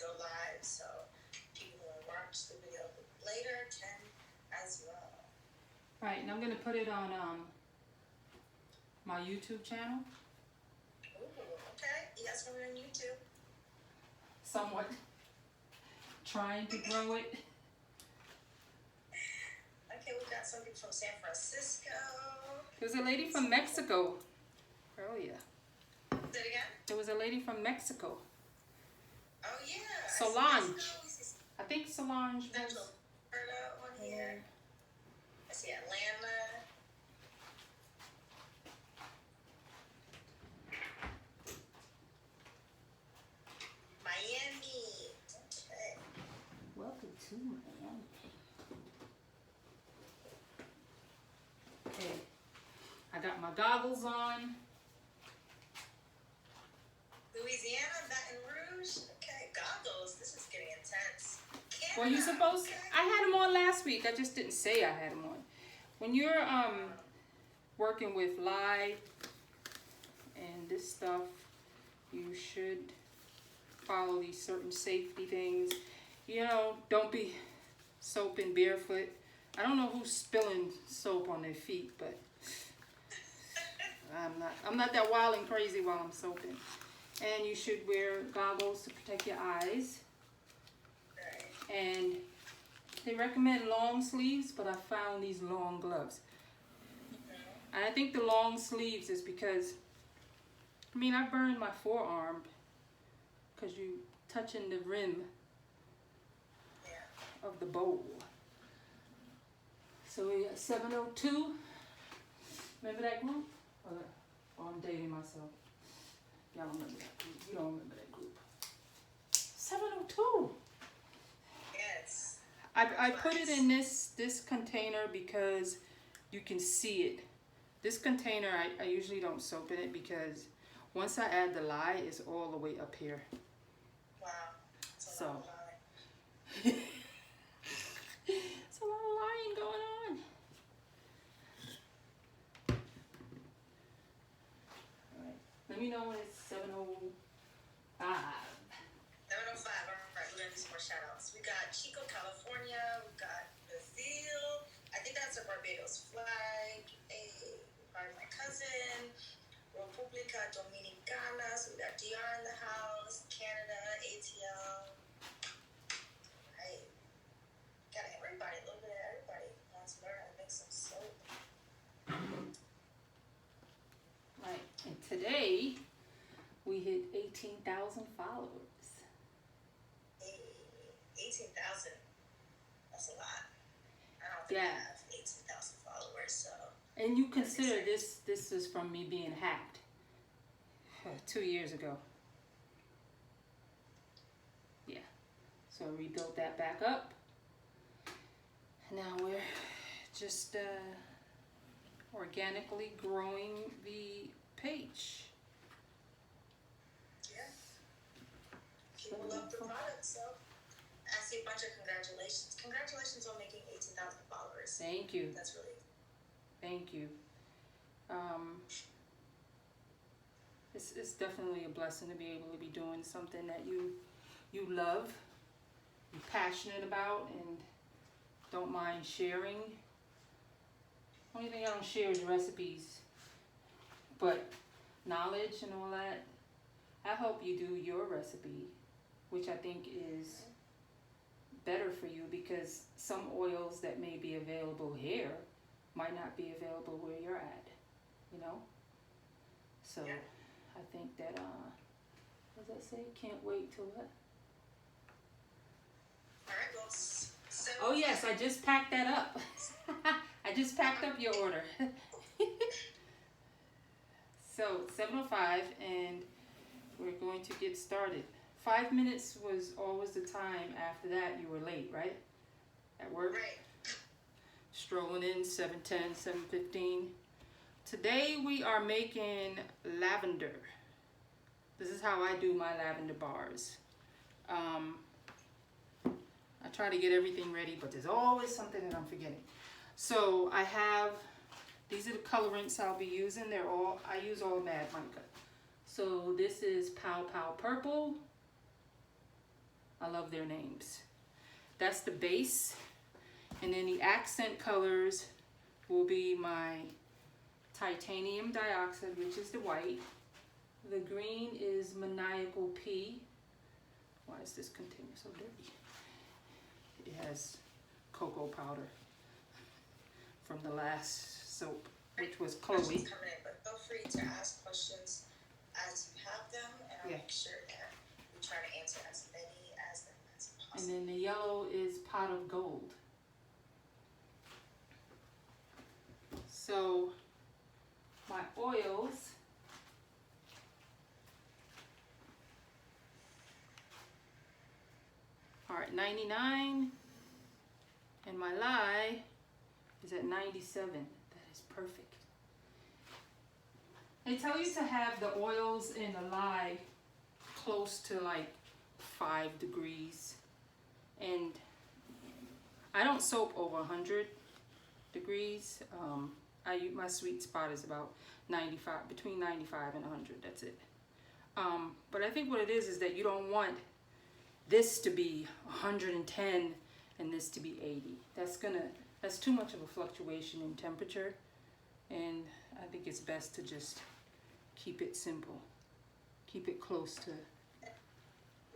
go live, so people who watch the video later can as well. Right, and I'm gonna put it on my YouTube channel. Ooh, okay. You guys can be on YouTube. Somewhat trying to grow it. Okay, we got somebody from San Francisco. There was a lady from Mexico earlier. Say it again? There was a lady from Mexico. Oh, yeah. Solange. I think Solange was. On here. I see Atlanta. Miami. Okay. Welcome to Miami. Okay, I got my goggles on. Louisiana, Baton Rouge. Okay, goggles. This is getting intense. Canada. Well, you supposed I had them on last week. I just didn't say I had them on. When you're working with lye and this stuff, you should follow these certain safety things. You know, don't be soaping barefoot. I don't know who's spilling soap on their feet, but I'm not that wild and crazy while I'm soaping. And you should wear goggles to protect your eyes. And they recommend long sleeves, but I found these long gloves. And I think the long sleeves is because, I mean, I burned my forearm because you touching the rim of the bowl. So we got 702. Remember that group? Oh, I'm dating myself. Y'all remember that group. You don't remember that group. 702. Yes. I put it in this container because you can see it. This container, I usually don't soap in it because once I add the lye, it's all the way up here. Wow. It's a lot of lying going on. All right. Let me know when it's 7:05. 7:05. All right, we're gonna do some more shout outs. We got Chico, California. We got Brazil. I think that's a Barbados flag. My cousin. República Dominicana. So we got DR in the house. Canada, ATL. Right. Got everybody, a little bit of everybody wants to learn how to make some soap. Right. And today we hit 18,000 followers. Hey, 18,000. That's a lot. I don't think I have 18,000 followers, so. And you consider this is from me being hacked 2 years ago. Yeah. So I rebuilt that back up. Now we're just organically growing the page. Yeah. People love the product, so I see a bunch of congratulations. Congratulations on making 18,000 followers. Thank you. That's really. Thank you. It's definitely a blessing to be able to be doing something that you love, you're passionate about, and don't mind sharing. Only thing I don't share is recipes, but knowledge and all that. I hope you do your recipe, which I think is better for you because some oils that may be available here might not be available where you're at, you know? So yeah. I think that, what does that say? Can't wait till what? All right, well, so. Oh yes, I just packed that up. I just packed up your order. So 7:05 and we're going to get started. 5 minutes was always the time. After that you were late, right? At work? Right. Strolling in 7:10, 7:15. Today we are making lavender. This is how I do my lavender bars. I try to get everything ready, but there's always something that I'm forgetting. So I have, these are the colorants I'll be using. I use all Mad Mica. So this is Pow Pow Purple. I love their names. That's the base. And then the accent colors will be my titanium dioxide, which is the white. The green is maniacal P. Why is this container so dirty? It has cocoa powder from the last soap, which was Chloe. Questions coming in, but feel free to ask questions as you have them, and I'll Yeah. make sure that we try to answer as many as them as And possible. then the yellow is pot of gold. So my oils, are at 99, and my lye is at 97. That is perfect. They tell you to have the oils and the lye close to like 5 degrees, and I don't soap over 100 degrees. My sweet spot is about 95, between 95 and 100. That's it. But I think what it is that you don't want this to be 110 and this to be 80. That's too much of a fluctuation in temperature, and I think it's best to just keep it simple. Keep it close to.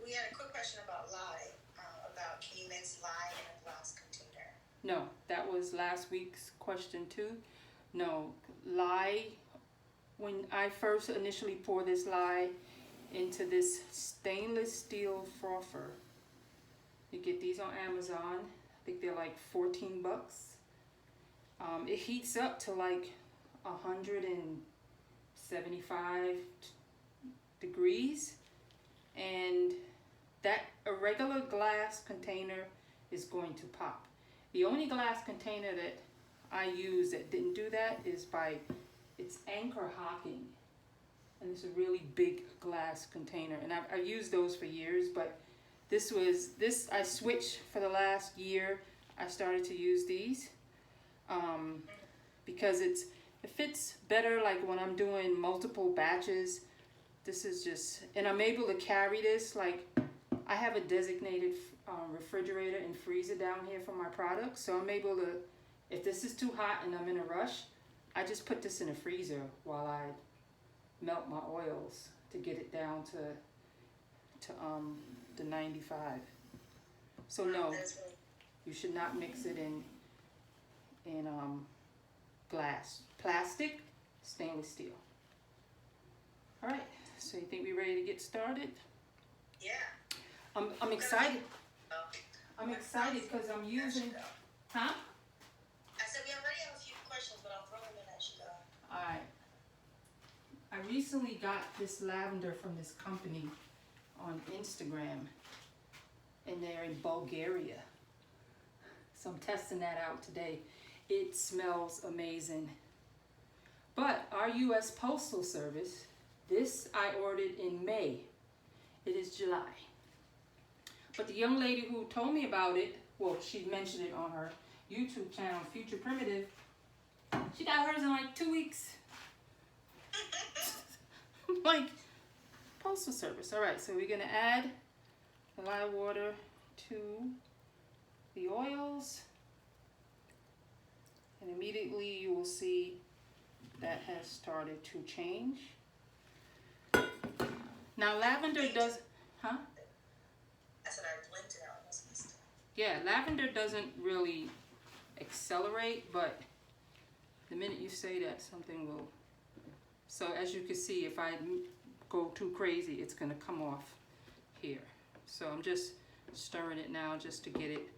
We had a quick question about lye, about can you mix lye in a glass container? No, that was last week's question too. No, lye, when I first initially pour this lye into this stainless steel frother, you get these on Amazon. I think they're like 14 bucks. It heats up to like 175 degrees, and that a regular glass container is going to pop. The only glass container that I use that didn't do that is it's Anchor Hocking, and it's a really big glass container, and I've used those for years, but this I switched for the last year. I started to use these because it fits better like when I'm doing multiple batches. This is just, and I'm able to carry this, like I have a designated refrigerator and freezer down here for my products, so I'm able to, if this is too hot and I'm in a rush, I just put this in a freezer while I melt my oils to get it down to the 95. So no, you should not mix it in glass, plastic, stainless steel. All right, so you think we're ready to get started? Yeah. I'm excited. I'm excited because I'm using, huh? I said we already have a few questions, but I'll throw them in as you go. All right. I recently got this lavender from this company on Instagram, and they're in Bulgaria. So I'm testing that out today. It smells amazing. But our U.S. Postal Service, this I ordered in May. It is July. But the young lady who told me about it, well, she mentioned it on her YouTube channel, Future Primitive. She got hers in like 2 weeks. I'm like, Postal Service. All right, so we're gonna add the lye water to the oils, and immediately you will see that has started to change. Now lavender does, huh? I said I blended it out. Yeah, lavender doesn't really accelerate, but the minute you say that, something will. So as you can see, if I go too crazy, it's gonna come off here. So I'm just stirring it now just to get it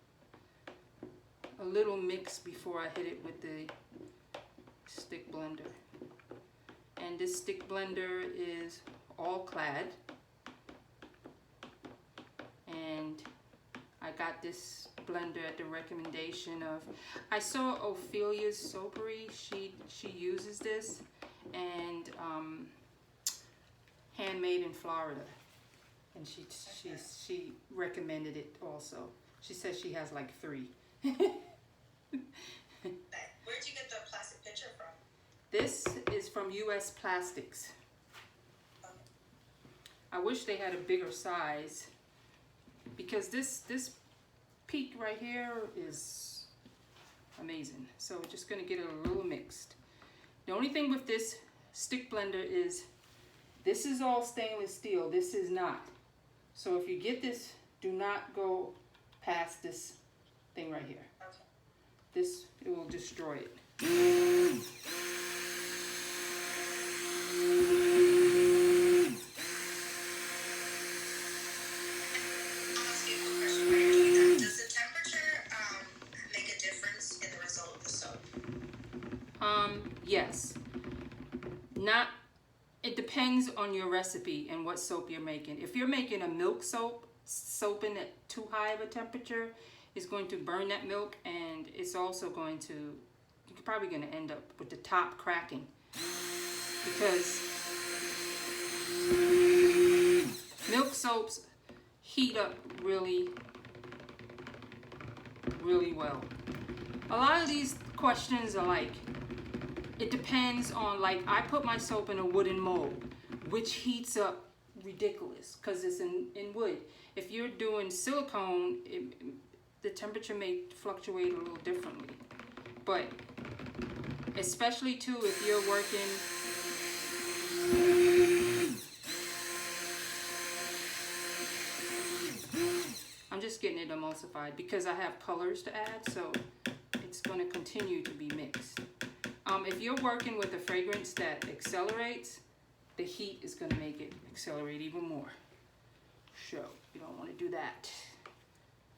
a little mix before I hit it with the stick blender. And this stick blender is all Clad. And I got this blender at the recommendation of, I saw Ophelia's Soapery. She uses this, and Handmade in Florida, and she recommended it also. She says she has like 3. Where'd you get the plastic pitcher from? This is from U.S. Plastics. I wish they had a bigger size, because this peak right here is amazing. So we're just gonna get it a little mixed. The only thing with this stick blender is this is all stainless steel. This is not. So if you get this, do not go past this thing right here. Okay. This, it will destroy it. Does the temperature make a difference in the result of the soap? Yes. Not, it depends on your recipe and what soap you're making. If you're making a milk soap, soaping at too high of a temperature is going to burn that milk, and it's also going to, you're probably going to end up with the top cracking, because milk soaps heat up really well. A lot of these questions are like, it depends on, like, I put my soap in a wooden mold, which heats up ridiculous because it's in wood. If you're doing silicone, the temperature may fluctuate a little differently. But especially too if you're working, I'm just getting it emulsified because I have colors to add, so it's going to continue to be mixed. If you're working with a fragrance that accelerates, the heat is going to make it accelerate even more. So you don't want to do that.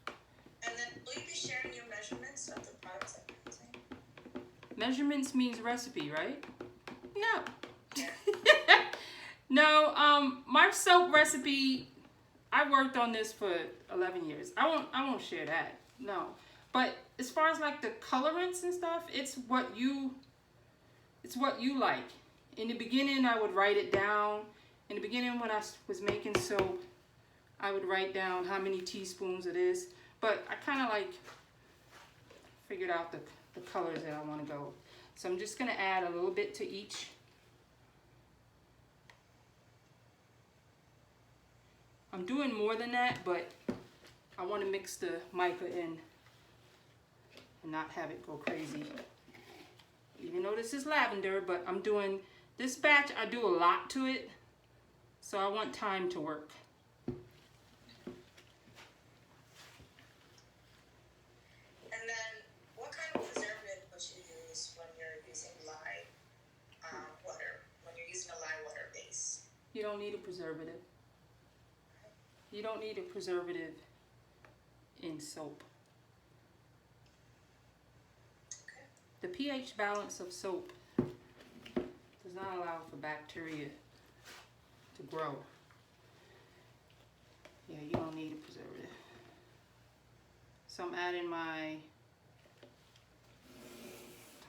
And then will you be sharing your measurements of the products that you're using? Measurements means recipe, right? No. No, my soap recipe, I worked on this for 11 years. I won't share that. No. But as far as like the colorants and stuff, it's what you like. In the beginning, I would write it down. In the beginning, when I was making soap, I would write down how many teaspoons it is. But I kind of like figured out the colors that I want to go. So I'm just going to add a little bit to each. I'm doing more than that, but I want to mix the mica in and not have it go crazy. Even though this is lavender, but I'm doing this batch, I do a lot to it, so I want time to work. And then, what kind of preservative would you use when you're using lye water? When you're using a lye water base? You don't need a preservative. You don't need a preservative in soap. Okay. The pH balance of soap does not allow for bacteria to grow. Yeah, you don't need a preservative. So I'm adding my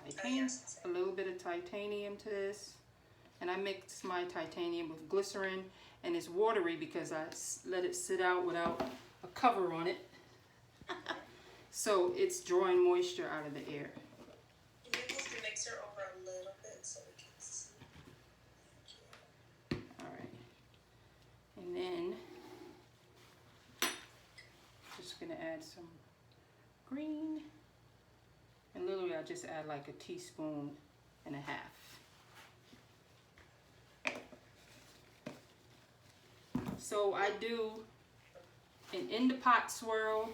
titanium, a little bit of titanium to this. And I mix my titanium with glycerin, and it's watery because I let it sit out without a cover on it. So it's drawing moisture out of the air. Can you move the mixer over a little bit so we can see? Thank you. Alright. And then just gonna add some green. And literally I just add like a teaspoon and a half. So I do an in the pot swirl.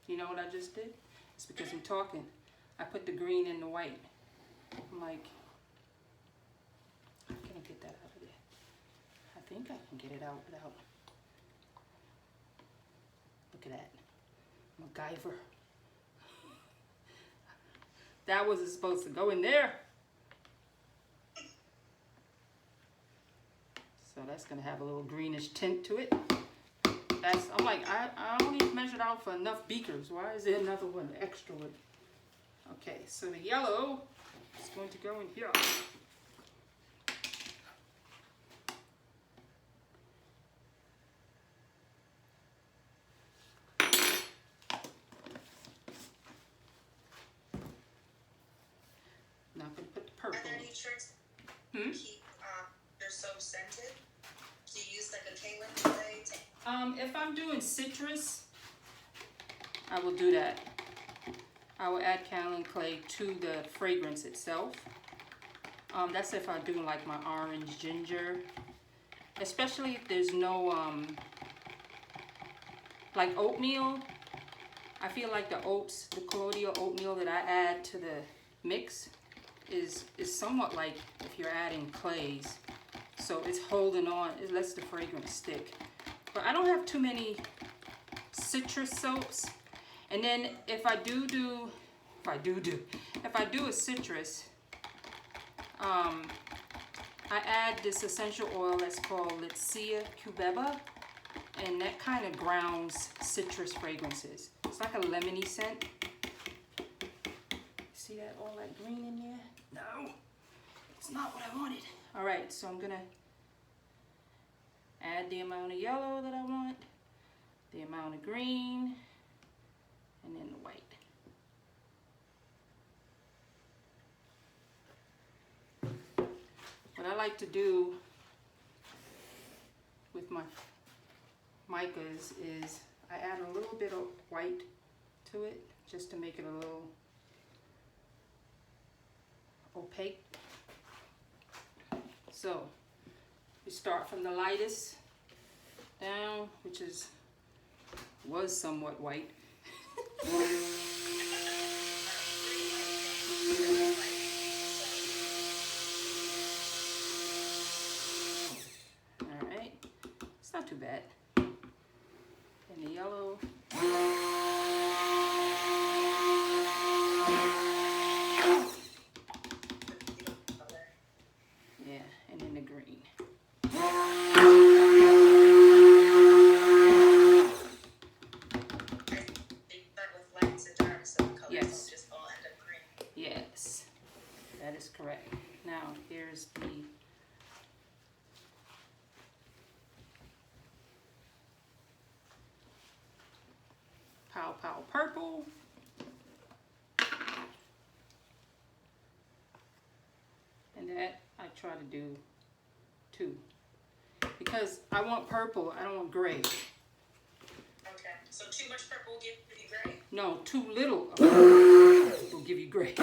You know what I just did? It's because I'm talking. I put the green in the white. I'm like, how can I get that out of there? I think I can get it out without. Look at that. MacGyver. That wasn't supposed to go in there. So that's gonna have a little greenish tint to it. I'm like, I only measured out for enough beakers. Why is there another one, extra one? Okay, so the yellow is going to go in here. Now I'm gonna put the purple. Are there any tricks to keep your soap scented? If I'm doing citrus, I will do that. I will add kaolin clay to the fragrance itself. That's if I do like my orange ginger, especially if there's no like oatmeal. I feel like the oats, the colloidal oatmeal that I add to the mix is somewhat like if you're adding clays. So it's holding on, it lets the fragrance stick. But I don't have too many citrus soaps. And then if I do a citrus, I add this essential oil that's called Litsea cubeba, and that kind of grounds citrus fragrances. It's like a lemony scent. See that, all that green in there? No, it's not what I wanted. All right, so I'm gonna add the amount of yellow that I want, the amount of green, and then the white. What I like to do with my micas is I add a little bit of white to it just to make it a little opaque. So we start from the lightest down, which was somewhat white. Alright, it's not too bad. And the yellow. Yeah, and then the green. Yes, that is correct. Now here's the Pow Pow Purple. And that I try to do too. Because I want purple, I don't want gray. Okay, so too much purple will give you gray? No, too little of purple will give you gray.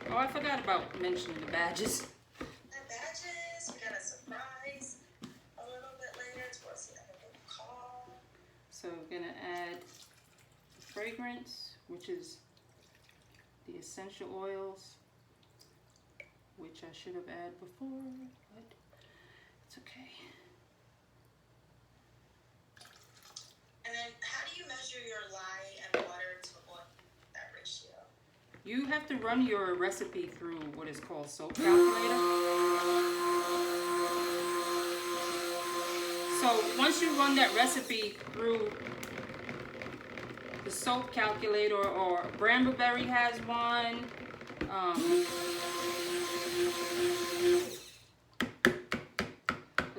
Oh, I forgot about mentioning the badges. The badges, we got a surprise a little bit later towards the end of the call. So we're gonna add fragrance, which is the essential oils, which I should have added before, but it's okay. And then how do you measure your lye and water to oil, that ratio? You have to run your recipe through what is called soap calculator. So once you run that recipe through the soap calculator, or Brambleberry has one, a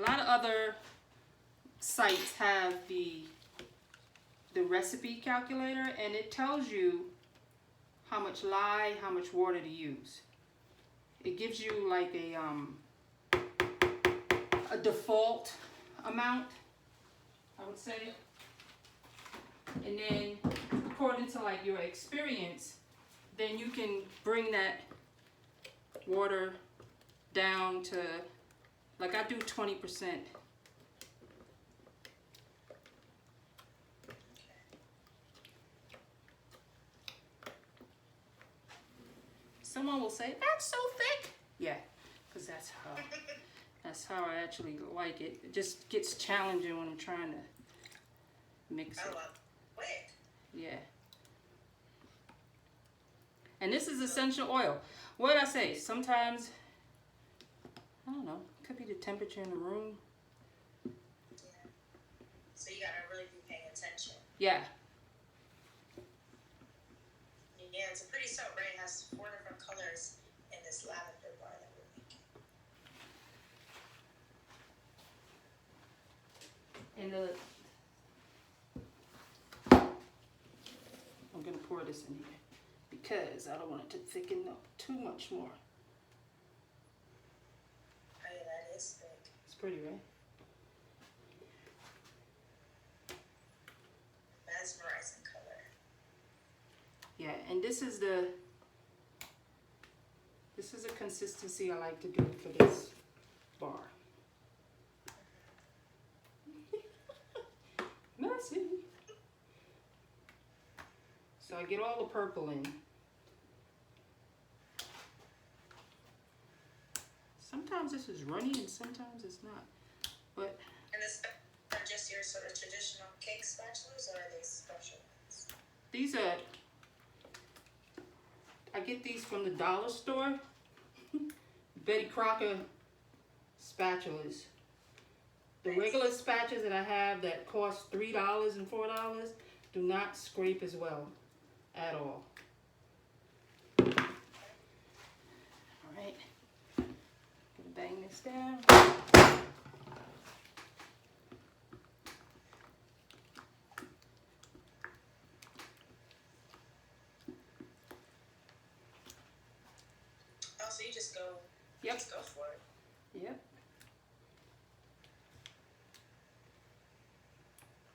lot of other sites have the recipe calculator, and it tells you how much lye, how much water to use. It gives you like a default amount, I would say. And then according to like your experience, then you can bring that water down to, like I do 20%. Someone will say, that's so thick. Yeah, because that's how I actually like it. It just gets challenging when I'm trying to mix it. Quick. Yeah. And this is essential oil. What did I say? Sometimes, I don't know, it could be the temperature in the room. Yeah. So you gotta really be paying attention. Yeah. Yeah, it's a pretty soap, right? It has 4 different colors in this lavender bar that we're making. And I'm gonna pour this in here because I don't want it to thicken up too much more. Oh yeah, that is thick. It's pretty, right? Mesmerizing color. Yeah, and this is a consistency I like to do for this bar. Messy. So I get all the purple in. Sometimes this is runny and sometimes it's not. But And this are just your sort of traditional cake spatulas, or are they special ones? these are, I get these from the dollar store. Betty Crocker spatulas. The regular spatulas that I have that cost $3 and $4 do not scrape as well at all. All right, gonna bang this down. Oh, so you just go. Yep. Just go for it. Yep.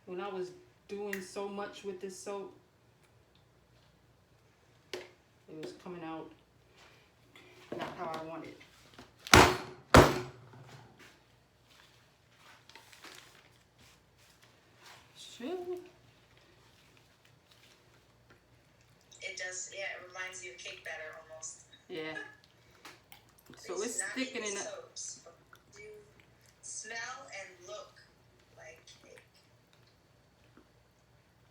When I was doing so much with this soap, it was coming out not how I wanted. Sure. It does, yeah, it reminds you of cake batter almost. Yeah. So These it's not thickening even up. soaps, but do smell and look like cake.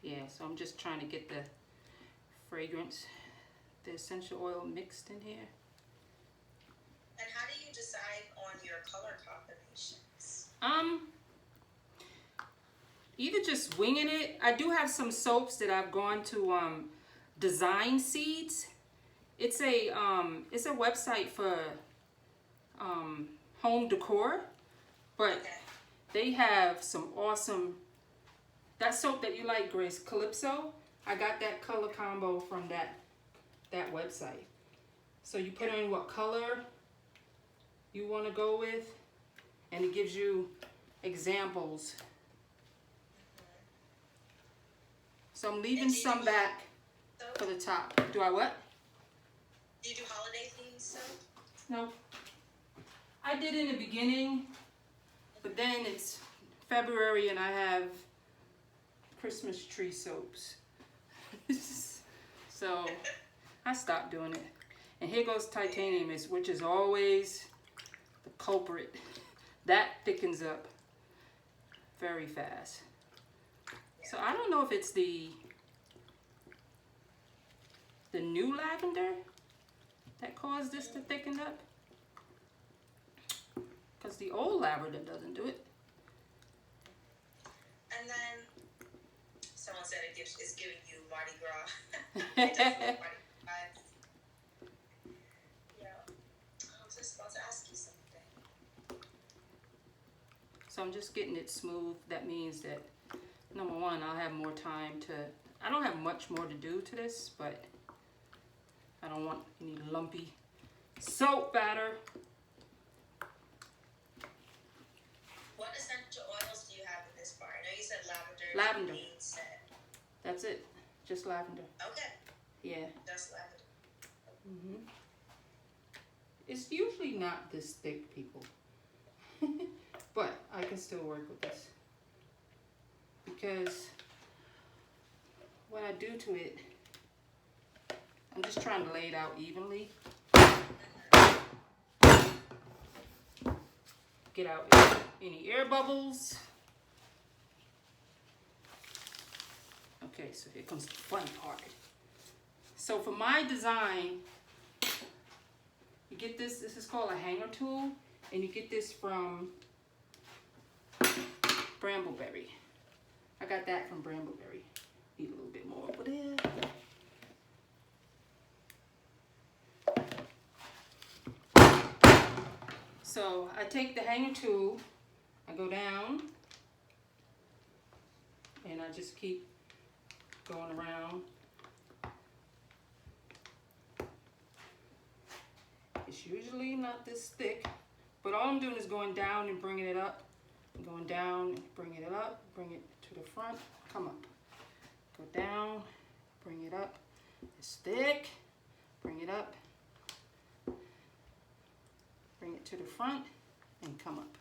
Yeah, so I'm just trying to get the fragrance, the essential oil mixed in here. And how do you decide on your color combinations? Either just winging it. I do have some soaps that I've gone to Design Seeds. It's a website for home decor, but Okay. they have some awesome, that soap that you like, Grace, Calypso. I got that color combo from that website. So you put in what color you want to go with, and it gives you examples. So I'm leaving some back for the top. Do I what? Do you do holiday themed soap? No. I did in the beginning, but then it's February and I have Christmas tree soaps. So I stopped doing it. And here goes titanium, which is always the culprit. That thickens up very fast. So I don't know if it's the new lavender that caused this to thicken up, because the old lavender doesn't do it. And then someone said it's giving you Mardi Gras. It does look Mardi Gras. Yeah. I was just about to ask you something. So I'm just getting it smooth. That means that, number one, I'll have more time to, I don't have much more to do to this, but I don't want any lumpy soap batter. What essential oils do you have in this bar? I know you said lavender. Lavender. Green scent. That's it. Just lavender. Okay. Yeah. Just lavender. It's usually not this thick, people. But I can still work with this, because what I do to it, I'm just trying to lay it out evenly. Get out any air bubbles. Okay, so here comes the fun part. So for my design, you get this, this is called a hanger tool, and you get this from Brambleberry. I got that from Brambleberry. Need a little bit more over there. So I take the hanger tool, I go down, and I just keep going around. It's usually not this thick, but all I'm doing is going down and bringing it up, going down, bringing it up, bring it to the front, come up, go down, bring it up. It's thick, bring it up, bring it to the front, and come up.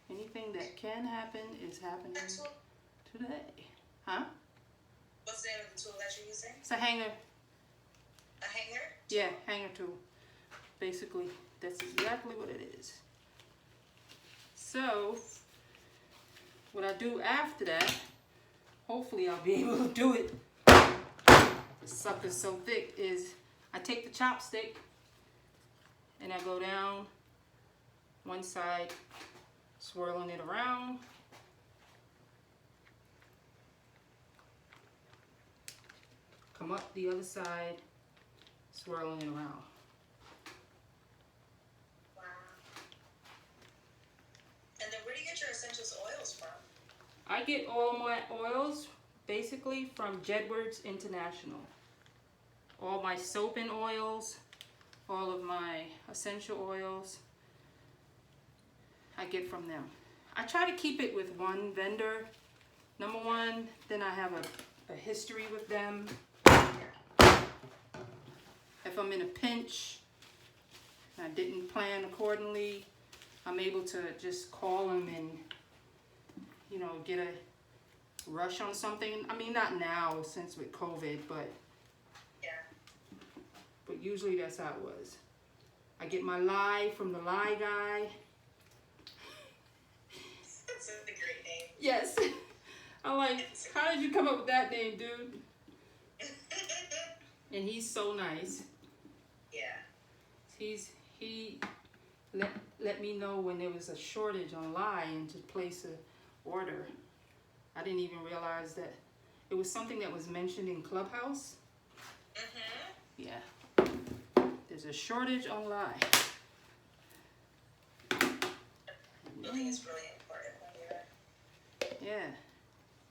Anything that can happen is happening today. Huh? What's the name of the tool that you're using? It's a hanger. A hanger? Yeah, hanger tool. Basically, that's exactly what it is. So, what I do after that, hopefully I'll be able to do it. The sucker's so thick, is I take the chopstick and I go down one side, swirling it around. Come up the other side, swirling it around. Wow. And then where do you get your essentials oils from? I get all my oils basically from Jedward's International. All my soap and oils, all of my essential oils, I get from them. I try to keep it with one vendor, number one, then I have a history with them. If I'm in a pinch, and I didn't plan accordingly, I'm able to just call them and, you know, get a rush on something. I mean, not now since with COVID, but usually that's how it was. I get my lye from the lye guy. That's a great name. Yes. I'm like, how did you come up with that name, dude? And he's so nice. Yeah. He let me know when there was a shortage on lye and to place a order. I didn't even realize that it was something that was mentioned in Clubhouse. Yeah. There's a shortage on lye. Billing is really important when you're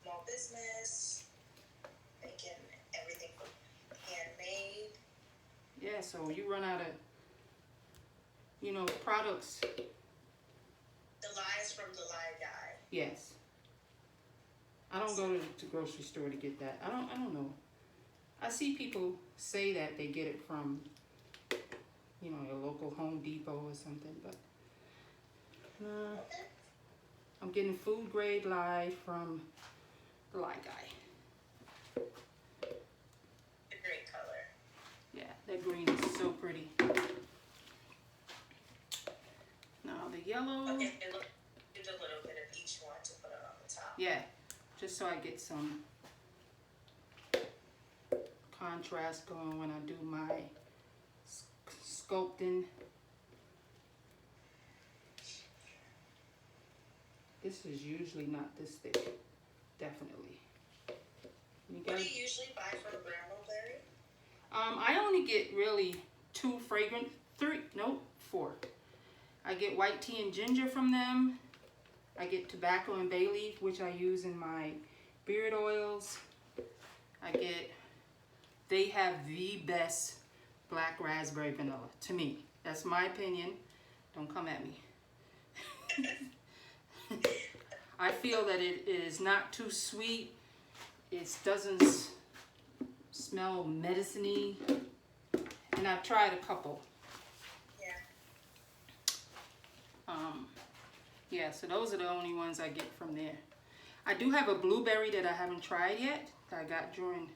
small business, making everything handmade. Yeah, so you run out of, you know, products. The lye is from the lye guy. Yes. I don't go to the grocery store to get that. I don't know. I see people say that they get it from, you know, a local Home Depot or something, but I'm getting food grade lye from the lye guy. A great color. Yeah, that green is so pretty. Now the yellow. Okay, do a little bit of each one to put it on the top. Yeah, just so I get some contrast going when I do my sculpting. This is usually not this thick, definitely. What do you usually buy from Brambleberry? I only get really 2 fragrant, 4. I get white tea and ginger from them. I get tobacco and bay leaf, which I use in my beard oils. They have the best black raspberry vanilla, to me. That's my opinion. Don't come at me. I feel that it is not too sweet. It doesn't smell medicine-y. And I've tried a couple. Yeah, so those are the only ones I get from there. I do have a blueberry that I haven't tried yet. That I got during,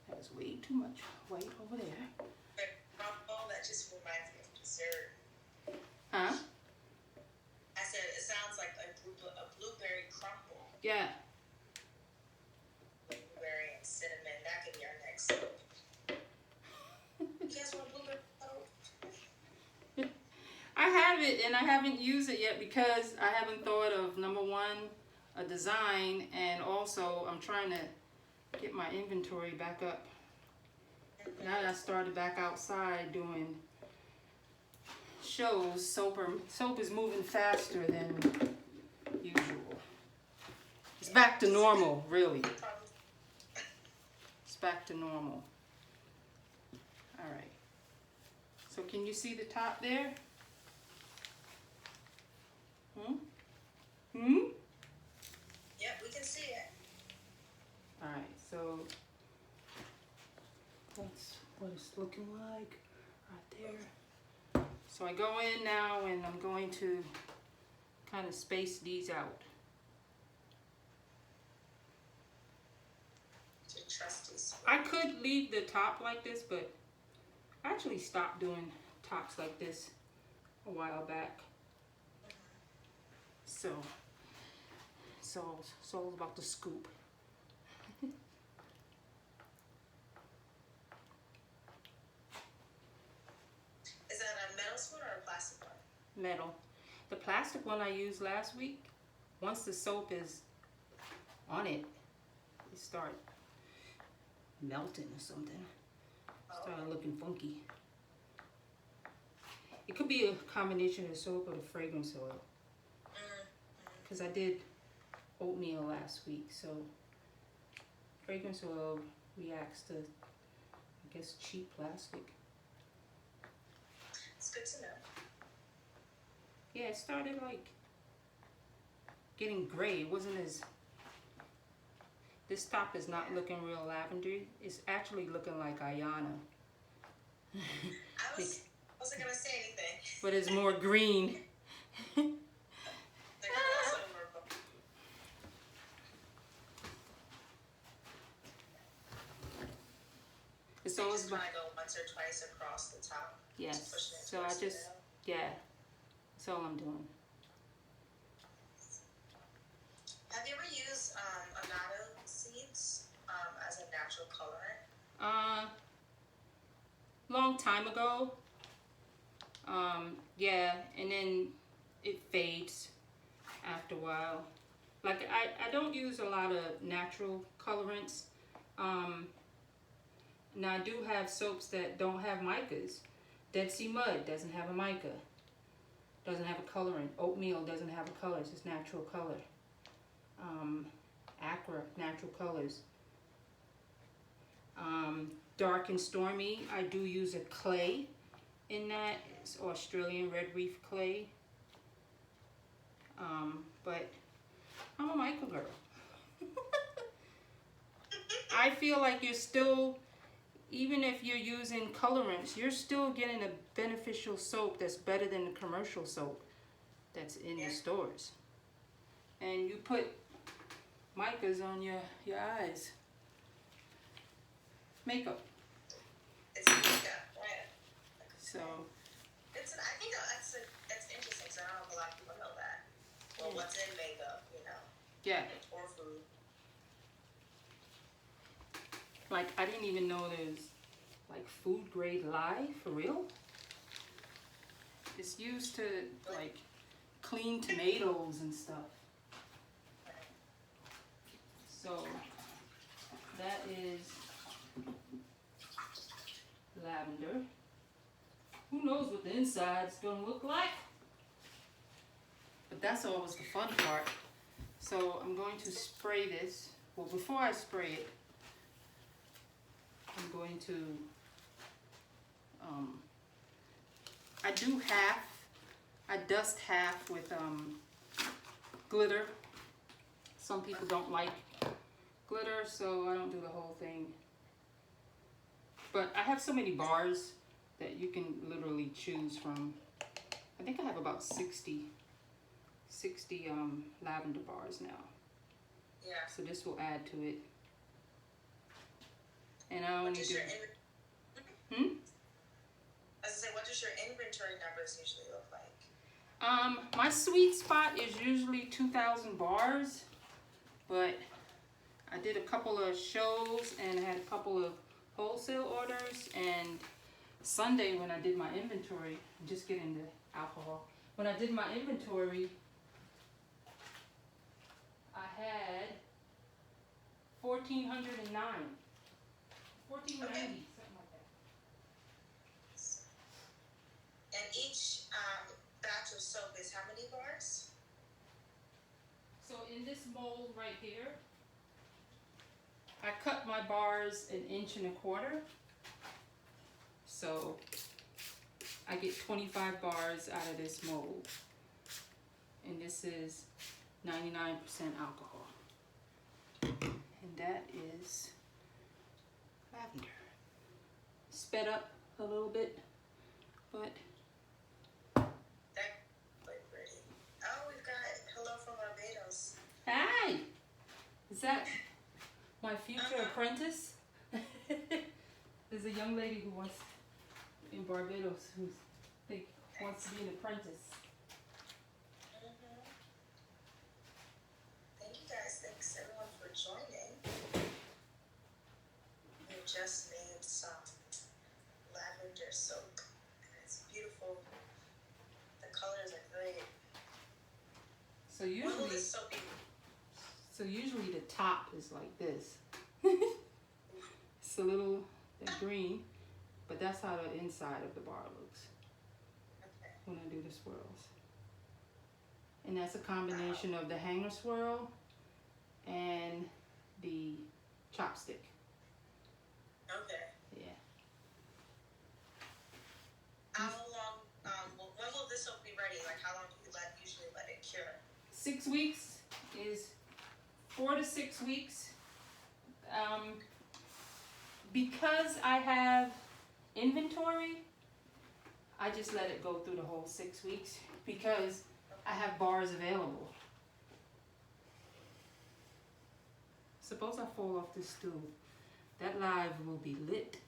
that was way too much white over there. That just reminds me of dessert. Huh? I said it sounds like a blueberry crumble. Yeah. Blueberry and cinnamon. That could be our next soap. You guys want blueberry soap? I have it and I haven't used it yet because I haven't thought of, number one, a design, and also I'm trying to get my inventory back up. Now that I started back outside doing shows, soap is moving faster than you back to normal, really. Probably. It's back to normal. All right. So can you see the top there? Yep, we can see it. All right, so that's what it's looking like right there. So I go in now and I'm going to kind of space these out. Your trusty spray. I could leave the top like this, but I actually stopped doing tops like this a while back. So it's all about the scoop. Is that a metal spoon or a plastic one? Metal. The plastic one I used last week, once the soap is on it, it start melting or something. Started looking funky. It could be a combination of soap or the fragrance oil. Because I did oatmeal last week, so fragrance oil reacts to, I guess, cheap plastic. It's good to know. Yeah, it started like getting gray. It wasn't as, this top is not looking real lavendery. It's actually looking like Ayana. I wasn't gonna say anything. But it's more green. It's So you always just kind of go once or twice across the top. yes. Pushing it So I towards the just, middle. yeah, that's all I'm doing. Have you ever used annatto seeds as a natural colorant? Long time ago. Yeah, and then it fades after a while. Like I don't use a lot of natural colorants. Now I do have soaps that don't have micas. Dead Sea Mud doesn't have a mica. Doesn't have a colorant. Oatmeal doesn't have a color. It's just natural color. Acra, natural colors. Dark and Stormy, I do use a clay in that. It's Australian red reef clay. But I'm a mica girl. I feel like you're still, even if you're using colorants, you're still getting a beneficial soap that's better than the commercial soap that's in the stores. And you put micas on your eyes. Makeup. It's makeup, right? So I think that's interesting because I don't know if a lot of people know that. Well, what's in makeup, you know? yeah, Or food. like I didn't even know there's like food grade lye for real. It's used to like clean tomatoes and stuff. So that is lavender. Who knows what the inside's gonna look like? But that's always the fun part. So I'm going to spray this. Well, before I spray it, I'm going to, I dust half with glitter. Some people don't like glitter, so I don't do the whole thing. But I have so many bars that you can literally choose from. I think I have about 60 lavender bars now. Yeah. So this will add to it. And I only do. I was gonna say, what does your inventory numbers usually look like? My sweet spot is usually 2,000 bars, but I did a couple of shows and had a couple of wholesale orders, and Sunday when I did my inventory, just get into alcohol. When I did my inventory, I had 1,409, 1,490, something like that. And each batch of soap is how many bars? So in this mold right here, I cut my bars 1.25 inches. So I get 25 bars out of this mold. And this is 99% alcohol. And that is lavender. Sped up a little bit, but That look pretty. Oh, we've got hello from Barbados. hi! Is that my future apprentice? There's a young lady who wants in Barbados who wants to be an apprentice. Thank you guys. Thanks everyone for joining. We just made some lavender soap. And it's beautiful. The colors are great. So When will usually, this soap be? the top is like this. It's a little green, but that's how the inside of the bar looks Okay. when I do the swirls. And that's a combination of the hanger swirl and the chopstick. Okay. Yeah. How long, when will this soap be ready? Like how long do you usually let it cure? 6 weeks is 4 to 6 weeks. Because I have inventory, I just let it go through the whole 6 weeks because I have bars available. Suppose I fall off this stool. That live will be lit.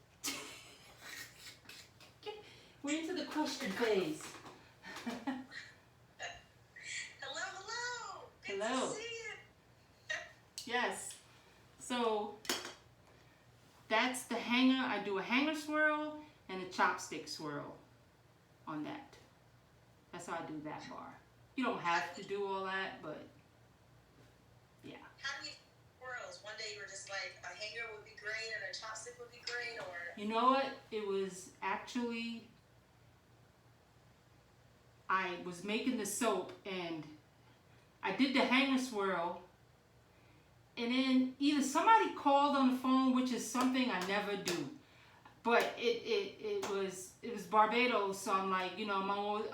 We're into the question phase. Hello. Good Hello. to see you. Yes. So that's the hanger. I do a hanger swirl and a chopstick swirl on that. That's how I do that bar. You don't have to do all that, but yeah. How do you swirls? One day you were just like a hanger would be great and a chopstick would be great, or You know what? It was actually, I was making the soap and I did the hanger swirl, and then either somebody called on the phone, which is something I never do, but it was Barbados, so I'm like, I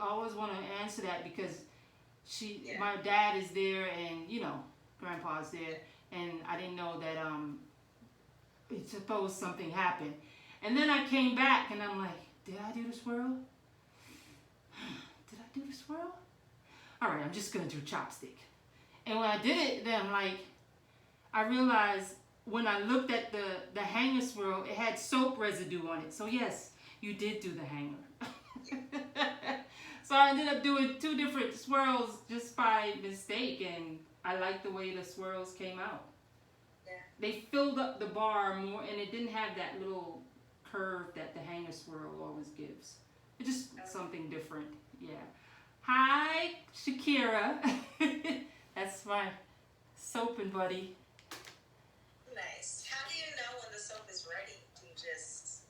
always want to answer that because my dad is there and grandpa's there, and I didn't know that it's supposed something happened, and then I came back and I'm like, did I do the swirl? Did I do the swirl? All right, I'm just gonna do chopstick. And when I did it, then I realized when I looked at the hanger swirl, it had soap residue on it. So yes, you did do the hanger. So I ended up doing 2 different swirls just by mistake, and I like the way the swirls came out. Yeah. They filled up the bar more, and it didn't have that little curve that the hanger swirl always gives. It's just something different, yeah. Hi, Shakira. That's my soaping buddy. Nice. How do you know when the soap is ready? Do you just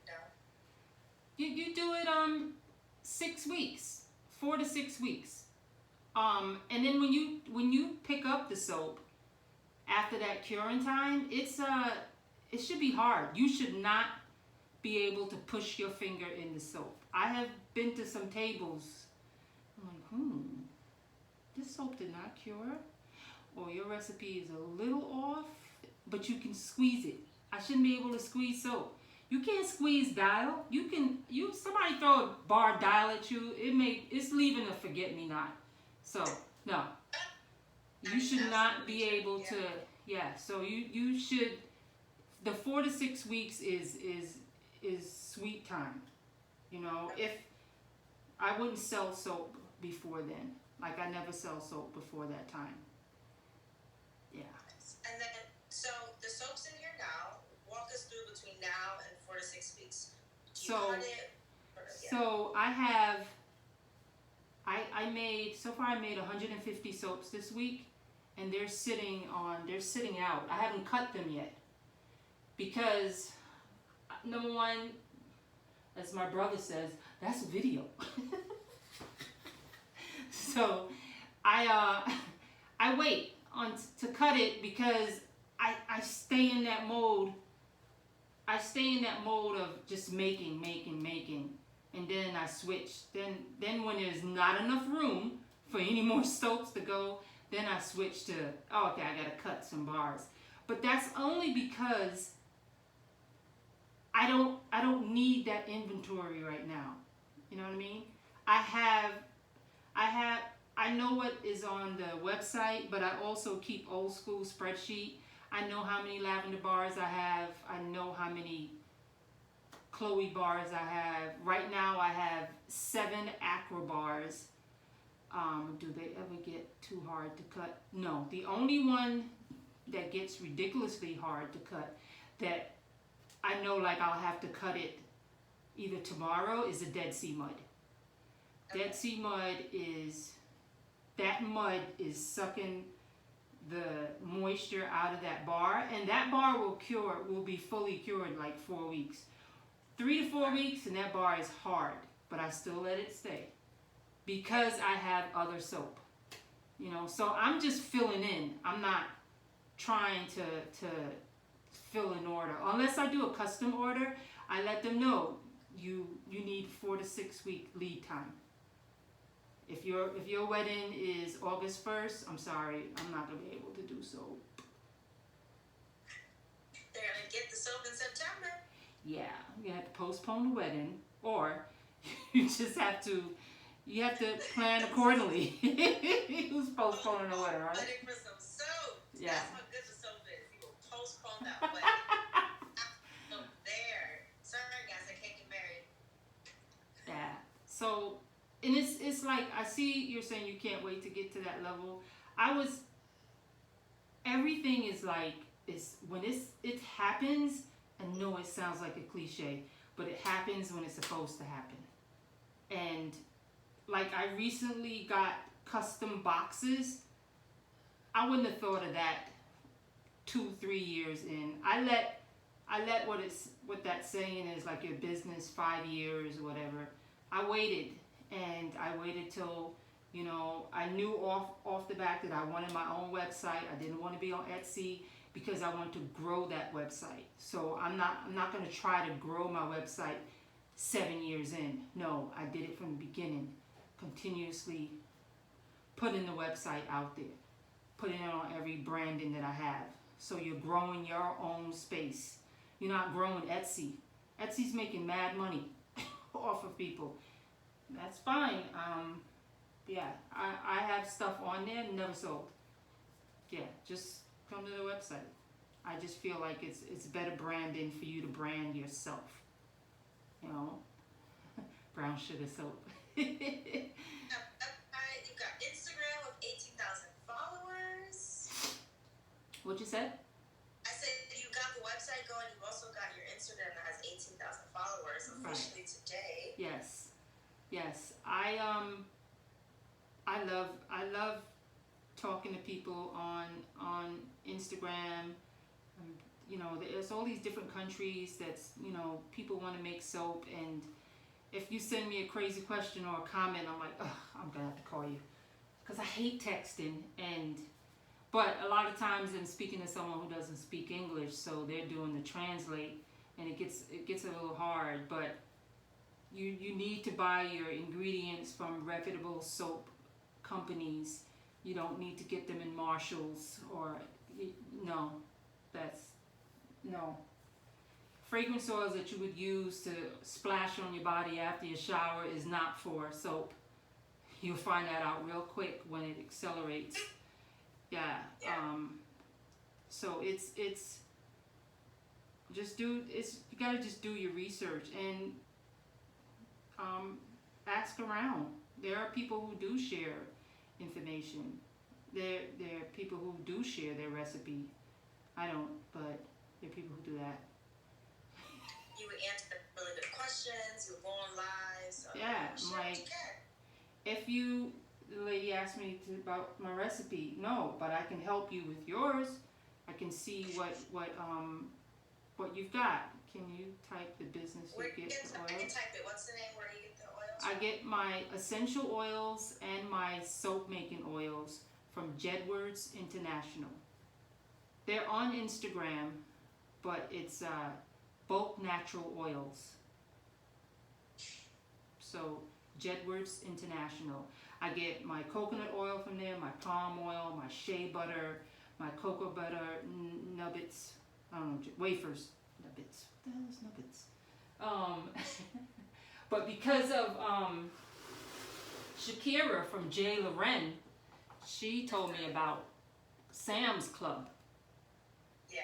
know? You do it 6 weeks, 4 to 6 weeks, and then when you pick up the soap after that curing time, it should be hard. You should not be able to push your finger in the soap. I have been to some tables. I'm like, this soap did not cure, or your recipe is a little off, but you can squeeze it. I shouldn't be able to squeeze soap. You can't squeeze dial. Somebody throw a bar dial at you, it's leaving a forget-me-not. So no, you should not be able to. Yeah. So you should. The 4 to 6 weeks is sweet time. If I wouldn't sell soap before then, like I never sell soap before that time. Yeah. And then, so the soap's in here now. Walk us through between now and 4 to 6 weeks. Do you cut it? So I made 150 soaps this week, and they're sitting out. I haven't cut them yet because number one, as my brother says, that's a video. So I I wait on to cut it because I stay in that mode. I stay in that mode of just making, and then I switch. Then when there's not enough room for any more soaps to go, then I switch to, oh, okay, I gotta cut some bars. But that's only because I don't need that inventory right now. You know what I mean? I know what is on the website, but I also keep old school spreadsheet. I know how many lavender bars I have. I know how many Chloe bars I have. Right now I have 7 Aqua bars. Do they ever get too hard to cut? No. The only one that gets ridiculously hard to cut that I know like I'll have to cut it either tomorrow is the Dead Sea mud. Dead Sea mud is, that mud is sucking the moisture out of that bar, and that bar will be fully cured like 4 weeks. 3 to 4 weeks and that bar is hard, but I still let it stay because I have other soap. You know, so I'm just filling in. I'm not trying to fill an order. Unless I do a custom order, I let them know you need 4 to 6 week lead time. If your wedding is August 1st, I'm sorry, I'm not gonna be able to do so. They're gonna get the soap in September. Yeah, you have to postpone the wedding, or you just have to plan accordingly. Who's postponing the wedding, right? Wedding for some soap. Yeah. That's how good the soap is. You will postpone that wedding. So there. Sorry guys, I can't get married. Yeah. So, and it's like, I see you're saying you can't wait to get to that level. Everything is like, when it happens, I know it sounds like a cliche, but it happens when it's supposed to happen. And like, I recently got custom boxes. I wouldn't have thought of that 2-3 years in. I let what that saying is, like, your business 5 years or whatever. I waited till, you know, I knew off the back that I wanted my own website. I didn't want to be on Etsy because I want to grow that website. So I'm not going to try to grow my website 7 years in. No, I did it from the beginning, continuously putting the website out there, putting it on every branding that I have. So you're growing your own space. You're not growing Etsy. Etsy's making mad money off of people. That's fine. Yeah, I have stuff on there, never sold. Yeah, just come to the website. I just feel like it's better branding for you to brand yourself. You know, brown sugar soap. You got Instagram with 18,000 followers. What you said? I said you got the website going. You also got your Instagram that has 18,000 followers officially today. Yes. I love talking to people on Instagram. You know, there's all these different countries that's, you know, people want to make soap, and if you send me a crazy question or a comment, I'm like, ugh, I'm gonna have to call you, because I hate texting. But a lot of times I'm speaking to someone who doesn't speak English, so they're doing the translate, and it gets a little hard. But you need to buy your ingredients from reputable soap companies. You don't need to get them in Marshalls no. Fragrance oils that you would use to splash on your body after your shower is not for soap. You'll find that out real quick when it accelerates. Yeah. So it's you gotta just do your research and ask around. There are people who do share information. There are people who do share their recipe. I don't, but there are people who do that. You would answer really good questions. You would go on live. So yeah, the lady asked me about my recipe. No, but I can help you with yours. I can see what you've got. Can you type the business you get the oil? I can type it. What's the name where you get the oils? I get my essential oils and my soap making oils from Jedwards International. They're on Instagram, but it's bulk natural oils. So Jedwards International. I get my coconut oil from there, my palm oil, my shea butter, my cocoa butter, nuggets, I don't know, wafers, nuggets. What the hell is nuggets? But because of Shakira from Jay Loren, she told me about Sam's Club. Yeah.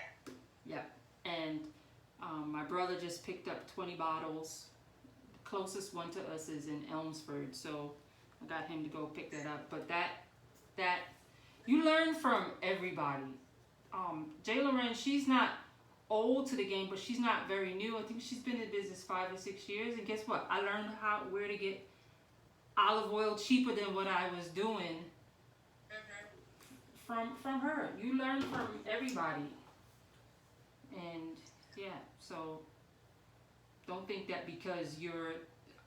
Yeah. And my brother just picked up 20 bottles. The closest one to us is in Elmsford, so I got him to go pick that up. But that you learn from everybody. Jay Loren, she's not old to the game, but she's not very new. I think she's been in business 5 or 6 years. And guess what? I learned where to get olive oil cheaper than what I was doing from her. You learn from everybody. And yeah, so don't think that because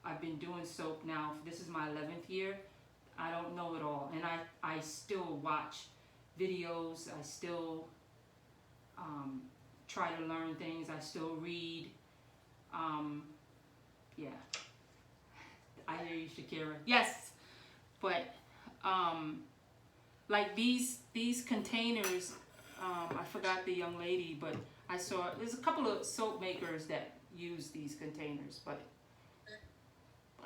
I've been doing soap now, this is my 11th year, I don't know it all. And I still watch videos, I still try to learn things, I still read. Yeah. I hear you, Shakira. Yes, but like these containers, I forgot the young lady, but I saw there's a couple of soap makers that use these containers, but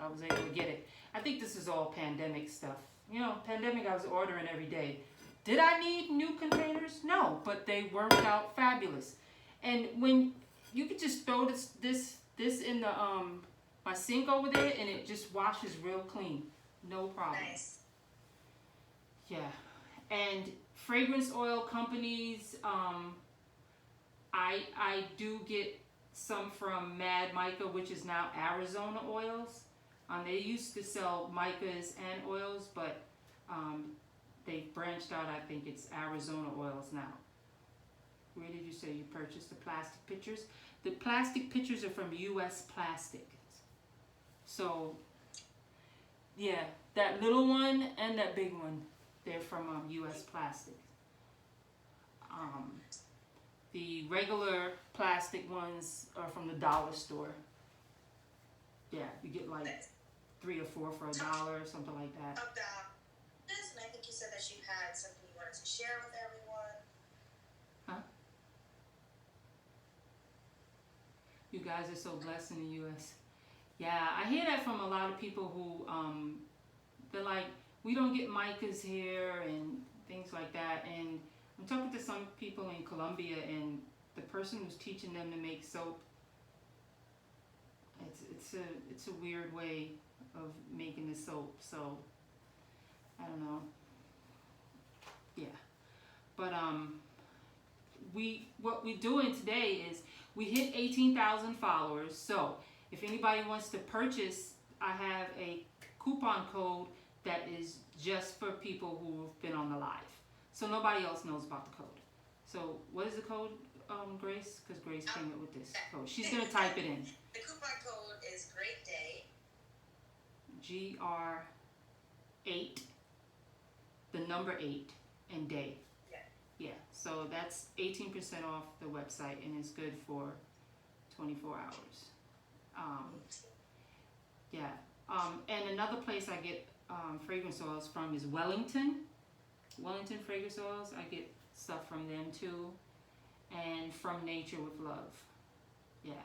I was able to get it. I think this is all pandemic stuff. You know, pandemic, I was ordering every day. Did I need new containers? No, but they worked out fabulous. And when you could just throw this in the my sink over there, and it just washes real clean, no problem. Nice. Yeah, and fragrance oil companies, I do get some from Mad Mica, which is now Arizona Oils. They used to sell micas and oils, but they've branched out. I think it's Arizona Oils now. Where did you say you purchased the plastic pitchers? The plastic pitchers are from U.S. Plastic. So, yeah, that little one and that big one, they're from U.S. Plastic. The regular plastic ones are from the dollar store. Yeah, you get like 3 or 4 for $1 or something like that. About this, and I think you said that you had something you wanted to share with everyone. Huh? You guys are so blessed in the U.S. Yeah, I hear that from a lot of people who, they're like, we don't get micas here and things like that. And I'm talking to some people in Colombia, and the person who's teaching them to make soap, it's a weird way of making the soap. So I don't know. Yeah, but what we're doing today is we hit 18,000 followers. So if anybody wants to purchase, I have a coupon code that is just for people who've been on the live. So nobody else knows about the code. So what is the code, Grace? Because Grace came up with this code. She's going to type it in. The coupon code is Great Day. GR8, the number 8, and day. Yeah. Yeah, so that's 18% off the website, and it's good for 24 hours. Yeah, and another place I get fragrance oils from is Wellington Fragrance Oils. I get stuff from them too, and from Nature with Love. Yeah.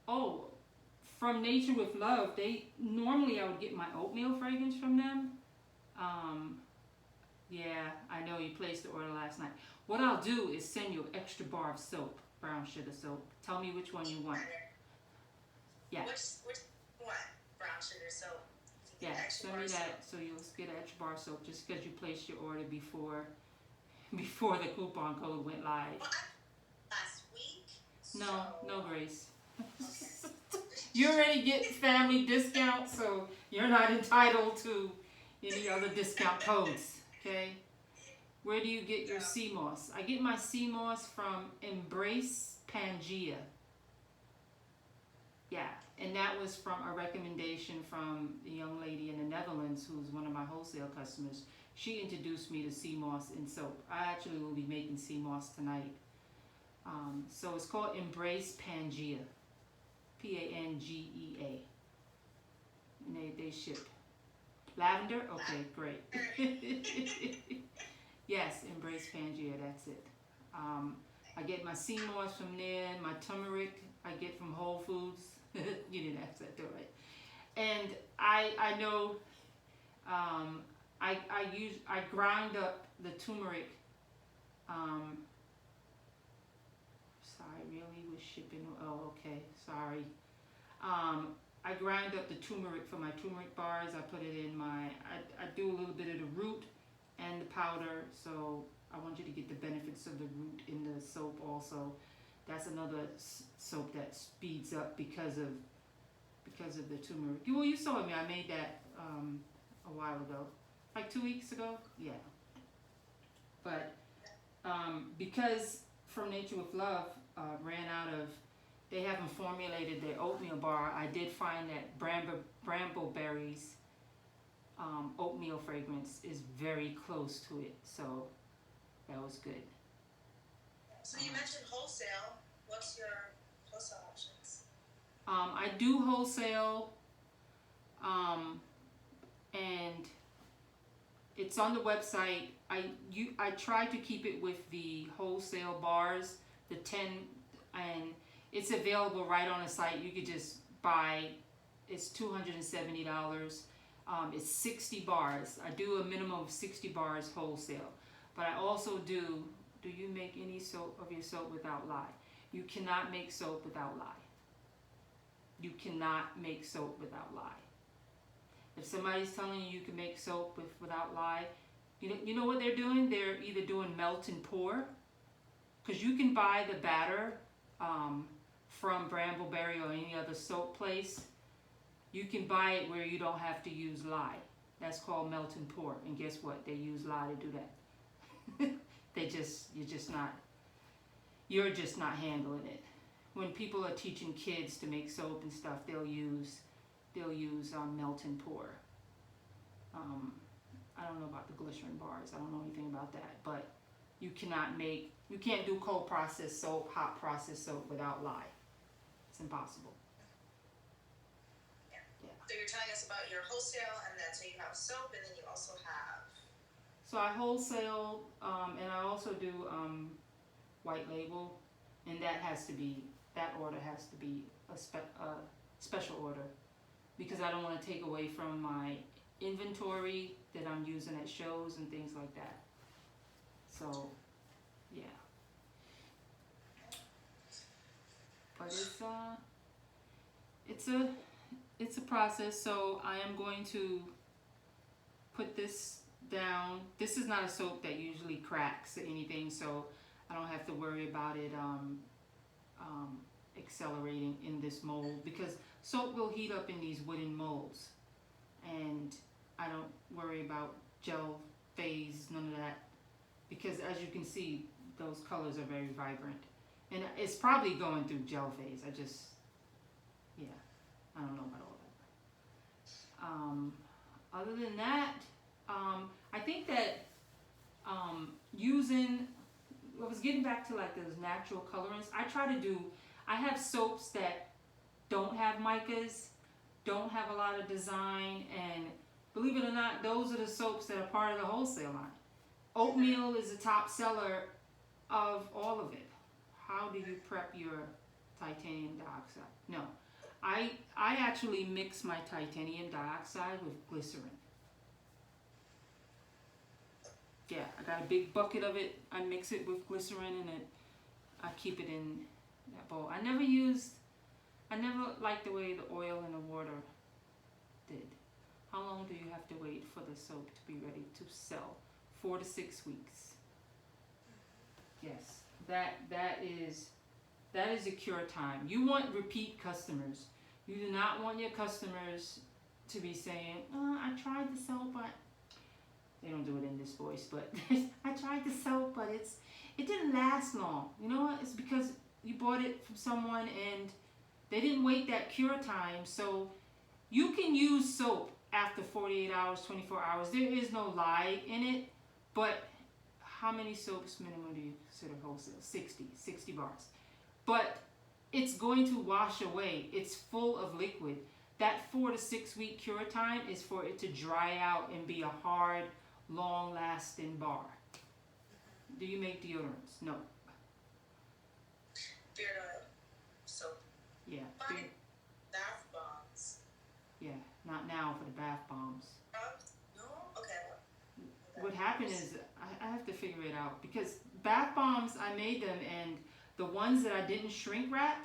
Oh, from Nature with Love, normally I would get my oatmeal fragrance from them. Yeah, I know you placed the order last night. What I'll do is send you an extra bar of soap, brown sugar soap. Tell me which one you want. Yeah. Which one? Brown sugar soap. Yeah, send me that so you'll get an extra bar of soap just because you placed your order before the coupon code went live. Well, last week. No, Grace. Okay. You already get family discount, so you're not entitled to any other discount codes. Okay? Where do you get your sea moss? I get my sea moss from Embrace Pangea. Yeah, and that was from a recommendation from the young lady in the Netherlands who's one of my wholesale customers. She introduced me to sea moss and soap. I actually will be making sea moss tonight. So it's called Embrace Pangea, Pangea. And they ship. Lavender? Okay, great. Yes, Embrace Pangea, that's it. I get my sea moss from there, my turmeric I get from Whole Foods. You didn't ask that, though, right? And I know I grind up the turmeric. Sorry, really was shipping. Oh, okay, sorry. I grind up the turmeric for my turmeric bars. I put it in my. I do a little bit of the root and the powder. So I want you to get the benefits of the root in the soap also. That's another soap that speeds up because of the turmeric. Well, you saw me. I made that a while ago, like 2 weeks ago. Yeah. But because From Nature with Love ran out of, they haven't formulated their oatmeal bar. I did find that Brambleberries oatmeal fragrance is very close to it, so that was good. So you mentioned wholesale. What's your wholesale options? I do wholesale, and it's on the website. I try to keep it with the wholesale bars, the 10, and it's available right on the site. You could just buy. It's $270. It's 60 bars. I do a minimum of 60 bars wholesale, but I also do. Do you make any soap of your soap without lye? You cannot make soap without lye. You cannot make soap without lye. If somebody's telling you you can make soap without lye, you know what they're doing? They're either doing melt and pour, because you can buy the batter from Brambleberry or any other soap place. You can buy it where you don't have to use lye. That's called melt and pour. And guess what? They use lye to do that. You're just not handling it. When people are teaching kids to make soap and stuff, they'll use melt and pour. I don't know about the glycerin bars. I don't know anything about that, but you can't do cold processed soap, hot processed soap without lye. It's impossible. Yeah. So you're telling us about your wholesale, and then so you have soap, and then you also have. So I wholesale, and I also do white label, and that order has to be a special order, because I don't want to take away from my inventory that I'm using at shows and things like that. So, yeah. But it's a process. So I am going to put this down. This is not a soap that usually cracks or anything, so I don't have to worry about it accelerating in this mold, because soap will heat up in these wooden molds, and I don't worry about gel phase, none of that, because as you can see, those colors are very vibrant, and it's probably going through gel phase. I don't know about all that. Other than that, I think that I was getting back to like those natural colorants. I have soaps that don't have micas, don't have a lot of design, and believe it or not, those are the soaps that are part of the wholesale line. Oatmeal is the top seller of all of it. How do you prep your titanium dioxide? No, I actually mix my titanium dioxide with glycerin. Yeah, I got a big bucket of it. I mix it with glycerin, and I keep it in that bowl. I never liked the way the oil and the water did. How long do you have to wait for the soap to be ready to sell? 4 to 6 weeks. Yes, that is a cure time. You want repeat customers. You do not want your customers to be saying, I tried the soap, but they don't do it in this voice, but I tried the soap, but it didn't last long. You know what? It's because you bought it from someone and They didn't wait that cure time, so you can use soap after 48 hours, 24 hours. There is no lye in it, but how many soaps minimum do you consider wholesale? 60 bars. But it's going to wash away. It's full of liquid. That 4 to 6 week cure time is for it to dry out and be a hard, long-lasting bar. Do you make deodorants? No. Beard oil, soap. Yeah. Fine. Bath bombs. Yeah. Not now for the bath bombs. No? Okay. What happened is I have to figure it out because bath bombs, I made them, and the ones that I didn't shrink wrap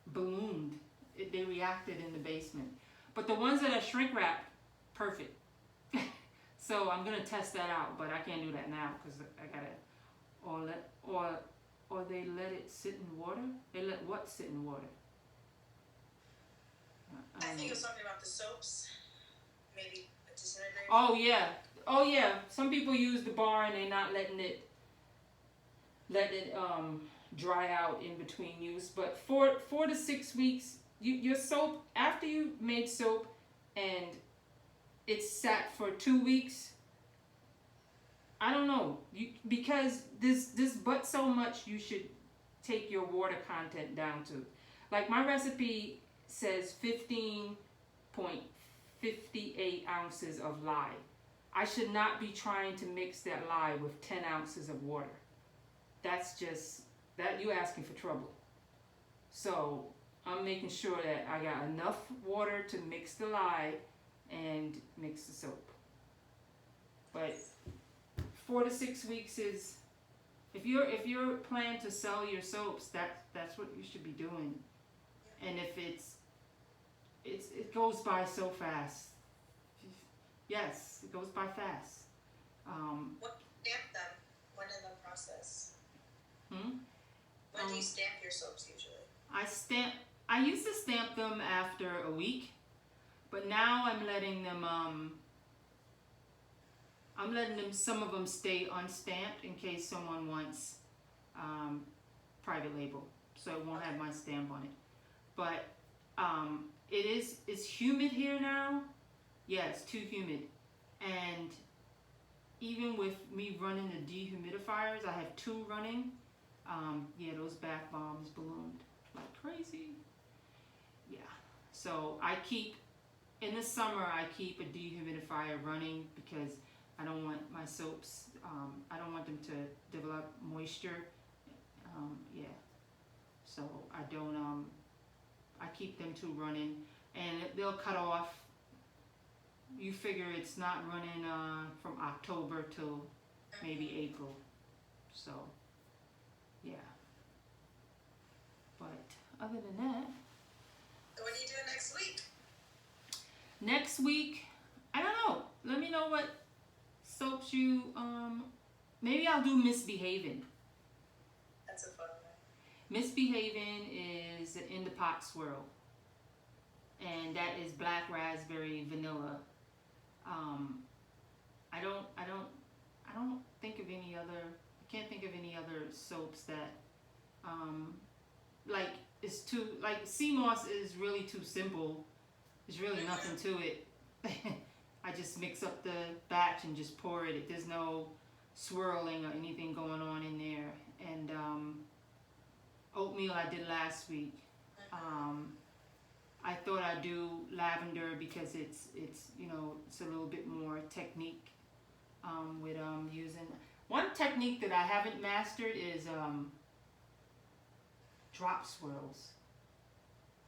ballooned. They reacted in the basement. But the ones that I shrink wrap, perfect. So I'm gonna test that out, but I can't do that now because I gotta or they let it sit in water. They let what sit in water? I think it was something about the soaps. Maybe a disintegrator. Oh yeah. Some people use the bar and they're not letting it dry out in between use. But 4 to 6 weeks, your soap, after you made soap and it's sat for 2 weeks, I don't know, because this but so much, you should take your water content down to. Like my recipe says 15.58 ounces of lye. I should not be trying to mix that lye with 10 ounces of water. That's just, that you asking for trouble. So I'm making sure that I got enough water to mix the lye and mix the soap. But 4 to 6 weeks is, if you're planning to sell your soaps, that's what you should be doing. And if it goes by so fast. Yes, it goes by fast. What do you stamp them? When in the process? When do you stamp your soaps usually? I used to stamp them after a week, but now I'm letting them some of them stay unstamped in case someone wants private label, so it won't have my stamp on it. But it's humid here now. Yeah, it's too humid. And even with me running the dehumidifiers, I have 2 running. Yeah, those bath bombs ballooned like crazy. Yeah, so in the summer I keep a dehumidifier running because I don't want my soaps, I don't want them to develop moisture. Yeah, so I don't, I keep them 2 running, and they'll cut off. You figure it's not running from October till maybe April. So, yeah. But other than that. So what are you doing next week? Next week, I don't know. Let me know what soaps you, maybe I'll do Misbehavin'. That's a fun one. Misbehavin' is an in the pot swirl. And that is black raspberry vanilla. I don't think of any other, I can't think of any other soaps that, like, it's too, like, sea moss is really too simple. There's really nothing to it. I just mix up the batch and just pour it. There's no swirling or anything going on in there. And, oatmeal I did last week. I thought I'd do lavender because it's you know, it's a little bit more technique with using. One technique that I haven't mastered is drop swirls.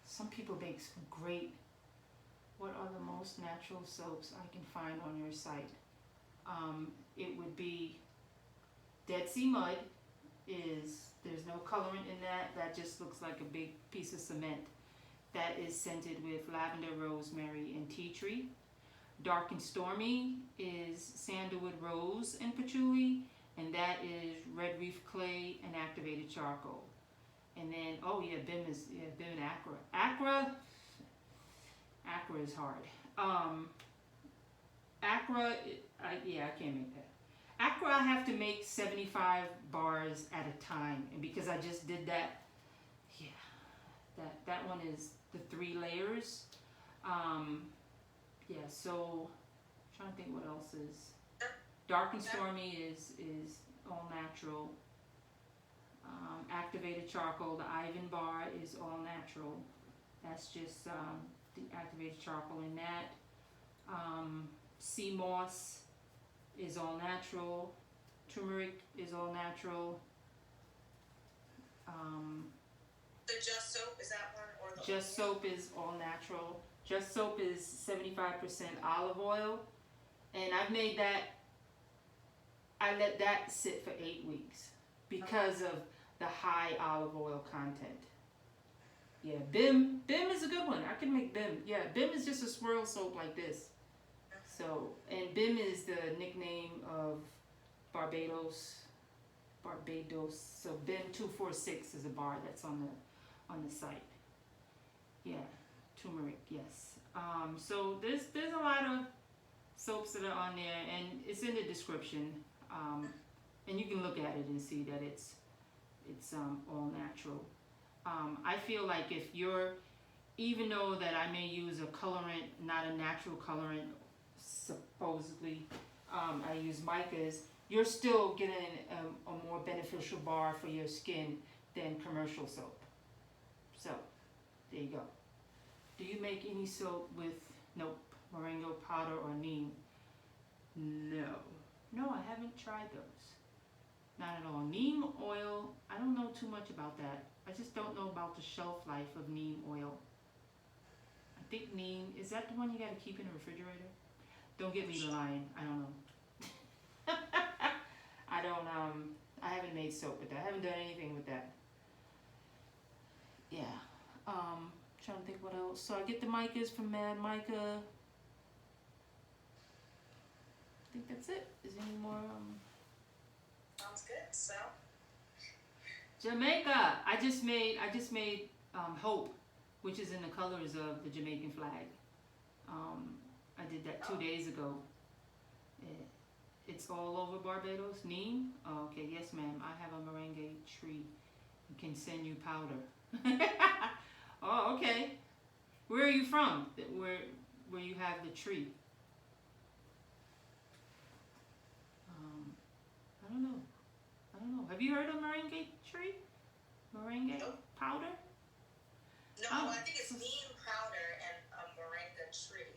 Some people make some great, what are the most natural soaps I can find on your site? It would be Dead Sea Mud. There's no colorant in that. That just looks like a big piece of cement. That is scented with lavender, rosemary, and tea tree. Dark and Stormy is sandalwood, rose, and patchouli, and that is red reef clay and activated charcoal. And then, oh yeah, BIM and Acra. Acra is hard. Acra, I can't make that. Acra, I have to make 75 bars at a time, and because I just did that, yeah, that one one is the 3 layers. Yeah, so I'm trying to think what else is. Dark and Stormy is all natural. Activated charcoal, the Ivan bar is all natural. That's just the activated charcoal in that. Sea moss is all natural. Turmeric is all natural. The Just Soap, is that one? Or the Just Soap is all natural. Just Soap is 75% olive oil. And I've made that, I let that sit for 8 weeks because of the high olive oil content. Yeah, Bim is a good one. I can make Bim. Yeah, Bim is just a swirl soap like this. So, and Bim is the nickname of Barbados. So Bim 246 is a bar that's on the site. Yeah, turmeric. Yes. So there's a lot of soaps that are on there, and it's in the description. And you can look at it and see that it's all natural. I feel like if you're, even though that I may use a colorant, not a natural colorant, supposedly, I use micas, you're still getting a more beneficial bar for your skin than commercial soap. So, there you go. Do you make any soap with, nope, moringa powder or neem? No, I haven't tried those. Not at all. Neem oil, I don't know too much about that. I just don't know about the shelf life of neem oil. I think neem, is that the one you gotta keep in the refrigerator? Don't get me lying, I don't know. I haven't made soap with that. I haven't done anything with that. Yeah. Trying to think what else. So I get the micas from Mad Mica. I think that's it. Is there any more? Sounds good. So Jamaica. I just made Hope, which is in the colors of the Jamaican flag. I did that 2 days ago. It's all over Barbados. Neem? Oh, okay, yes ma'am. I have a merengue tree. I can send you powder. Oh, okay. Where are you from? Where you have the tree? I don't know. Have you heard of merengue tree? Merengue powder? no, Oh. I think it's neem powder and a moringa tree.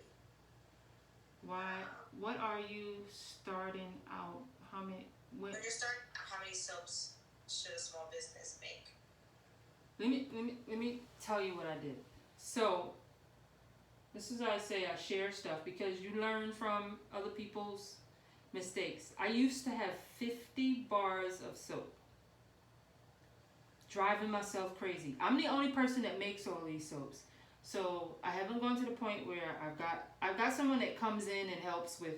Why? What are you starting out? How many? When you're starting, how many soaps should a small business make? Let me tell you what I did. So this is how I say I share stuff, because you learn from other people's mistakes. I used to have 50 bars of soap, driving myself crazy. I'm the only person that makes all these soaps. So I haven't gone to the point where I've got someone that comes in and helps with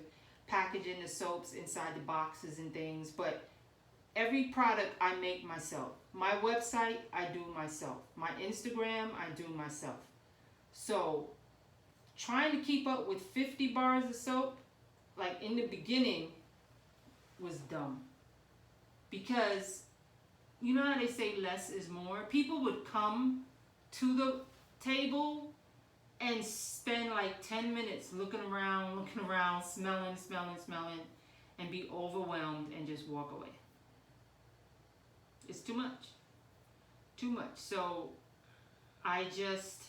packaging the soaps inside the boxes and things, but every product I make myself. My website, I do myself. My Instagram, I do myself. So trying to keep up with 50 bars of soap, like in the beginning, was dumb. Because you know how they say less is more? People would come to the table and spend like 10 minutes looking around, smelling, and be overwhelmed and just walk away. It's too much. So I just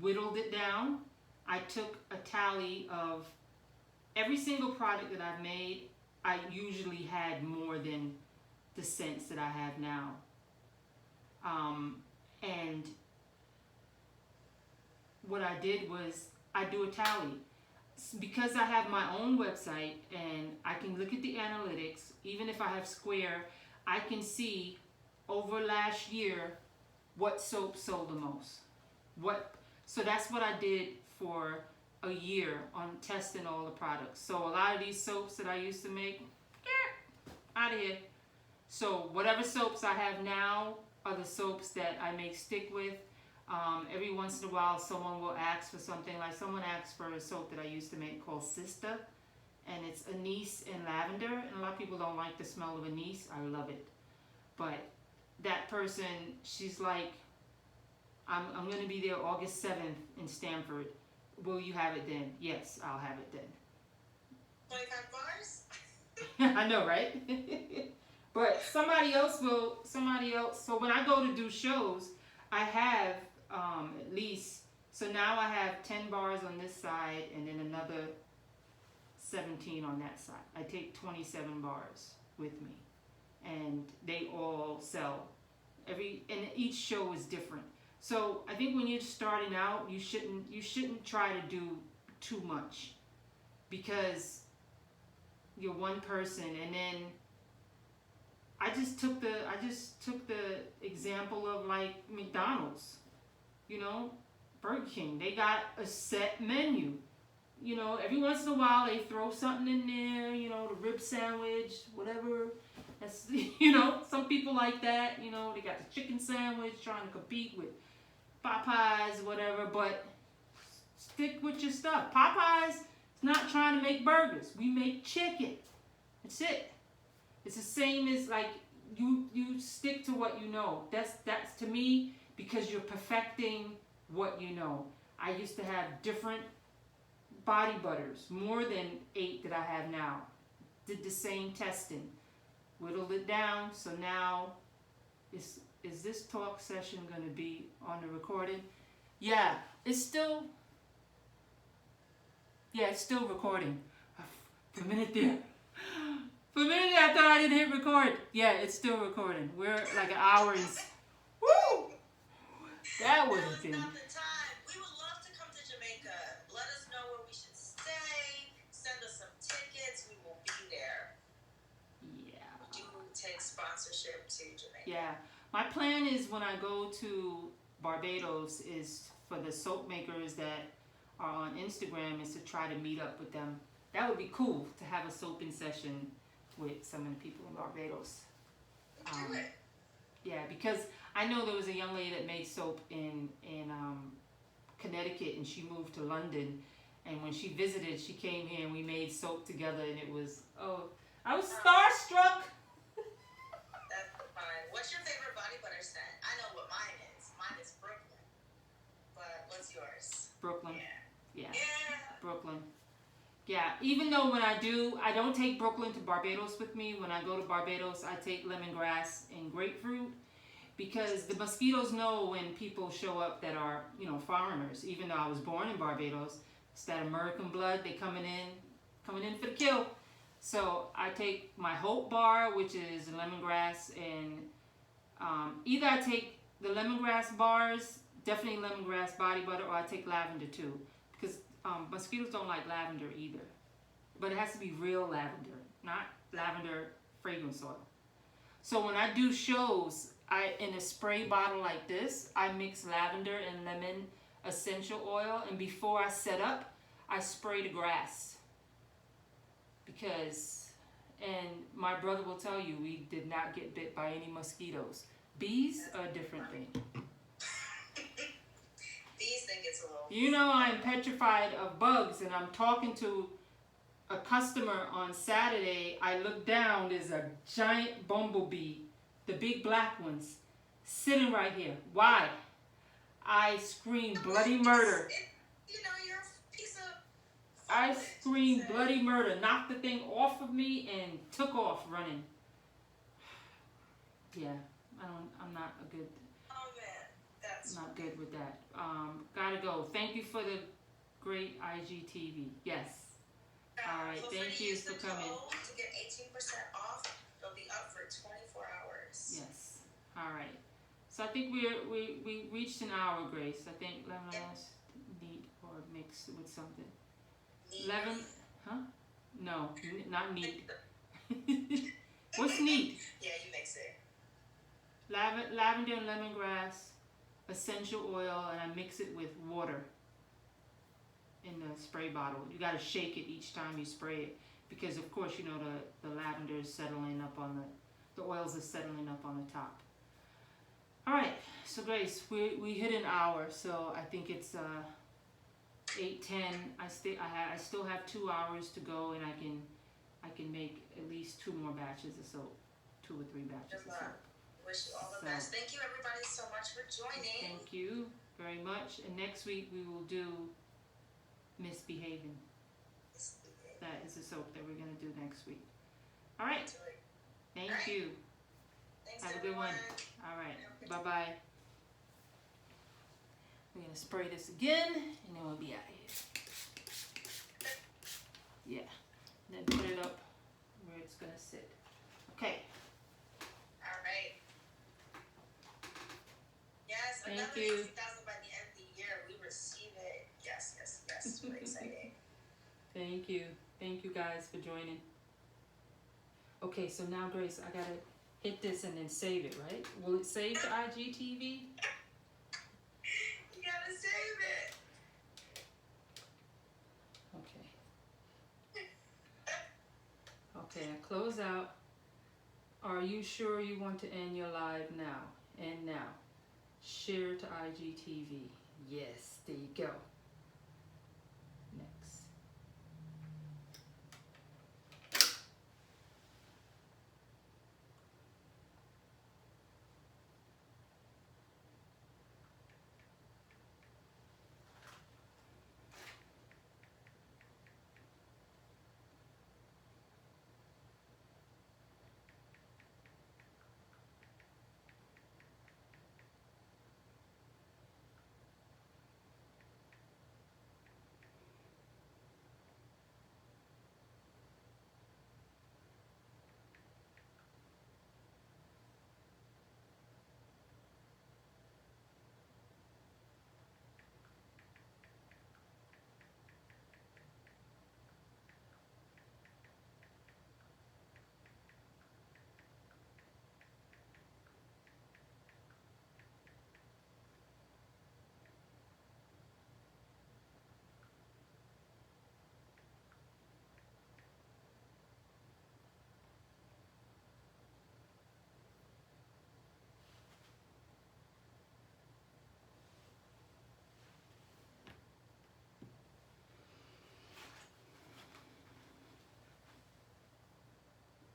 whittled it down. I took a tally of every single product that I've made. I usually had more than the scents that I have now. And what I did was I do a tally. Because I have my own website and I can look at the analytics, even if I have Square, I can see over last year what soap sold the most. So that's what I did for a year on testing all the products. So a lot of these soaps that I used to make, out of here. So whatever soaps I have now are the soaps that I make stick with. Every once in a while someone will ask for something, like someone asked for a soap that I used to make called Sister, and it's anise and lavender, and a lot of people don't like the smell of anise. I love it. But that person, she's like, I'm going to be there August 7th in Stamford. Will you have it then? Yes, I'll have it then. 25 bars? I know, right? But somebody else. So when I go to do shows, I have at least. So now I have 10 bars on this side and then another 17 on that side. I take 27 bars with me, and they all sell. And each show is different. So I think when you're starting out, you shouldn't try to do too much, because you're one person. And then I just took the example of like McDonald's, Burger King. They got a set menu. Every once in a while they throw something in there, the rib sandwich, whatever. That's some people like that. They got the chicken sandwich, trying to compete with Popeyes, whatever. But stick with your stuff. Popeyes is not trying to make burgers. We make chicken. That's it. It's the same as like you stick to what you know. That's to me, because you're perfecting what you know. I used to have different body butters, more than 8 that I have now. Did the same testing, whittled it down. So now, is this talk session going to be on the recording? Yeah, it's still recording. For a minute there, I thought I didn't hit record. Yeah, it's still recording. We're like an hour and woo. That was a thing. Not the time. We would love to come to Jamaica. Let us know where we should stay. Send us some tickets. We will be there. Yeah. We do take sponsorship to Jamaica. Yeah. My plan is when I go to Barbados is for the soap makers that are on Instagram is to try to meet up with them. That would be cool to have a soaping session with some of the people in Barbados. Do it. Yeah, because I know there was a young lady that made soap in Connecticut, and she moved to London. And when she visited, she came here and we made soap together, and it was, I was starstruck. That's fine. What's your favorite body butter scent? I know what mine is. Mine is Brooklyn. But what's yours? Brooklyn. Yeah. Brooklyn. Yeah, even though when I don't take Brooklyn to Barbados with me. When I go to Barbados, I take lemongrass and grapefruit, because the mosquitoes know when people show up that are, foreigners. Even though I was born in Barbados, it's that American blood. They coming in for the kill. So I take my Hope bar, which is lemongrass, and either I take the lemongrass bars, definitely lemongrass body butter, or I take lavender too, because mosquitoes don't like lavender either. But it has to be real lavender, not lavender fragrance oil. So when I do shows, in a spray bottle like this, I mix lavender and lemon essential oil, and before I set up, I spray the grass. And my brother will tell you, we did not get bit by any mosquitoes. Bees are a different thing. Bees think it's a little... I'm petrified of bugs, and I'm talking to a customer on Saturday. I look down, there's a giant bumblebee, the big black ones, sitting right here. Why? I scream bloody murder. You're a piece of... I screamed bloody murder, knocked the thing off of me, and took off running. Yeah, I'm not a good... Oh, man. That's... Not good with that. Gotta go. Thank you for the great IGTV. Yes. All right. Thank you for coming. To get 18% off, they'll be up for 24 hours. Yes. All right. So I think we reached an hour, Grace. I think lemongrass, neat, or mixed with something. Lemon, huh? No, not neat. What's neat? Yeah, you mix it. Lavender and lemongrass, essential oil, and I mix it with water in the spray bottle. You got to shake it each time you spray it, because of course the lavender is settling up on the oils are settling up on the top. All right, so Grace, we hit an hour, so I think it's 8:10. I still have 2 hours to go, and I can make at least 2 more batches of soap, 2 or 3 batches of soap. wish you all the So- best. Thank you everybody so much for joining. Thank you very much. And next week we will do Misbehaving. That is the soap that we're going to do next week. All right. Thank Alright. you. Thanks Have a good one. everyone. All right. Bye-bye. We're going to spray this again, and then we'll be out of here. Yeah. Then put it up where it's going to sit. Okay. All right. Yes, Thank another you. 80,000 by the end of the year. We receive it. Yes, yes, yes. Really exciting. Thank you. Thank you guys for joining. Okay, so now Grace, I gotta hit this and then save it, right? Will it save to IGTV? You gotta save it. Okay. Okay, I close out. Are you sure you want to end your live now? And now. Share to IGTV. Yes, there you go.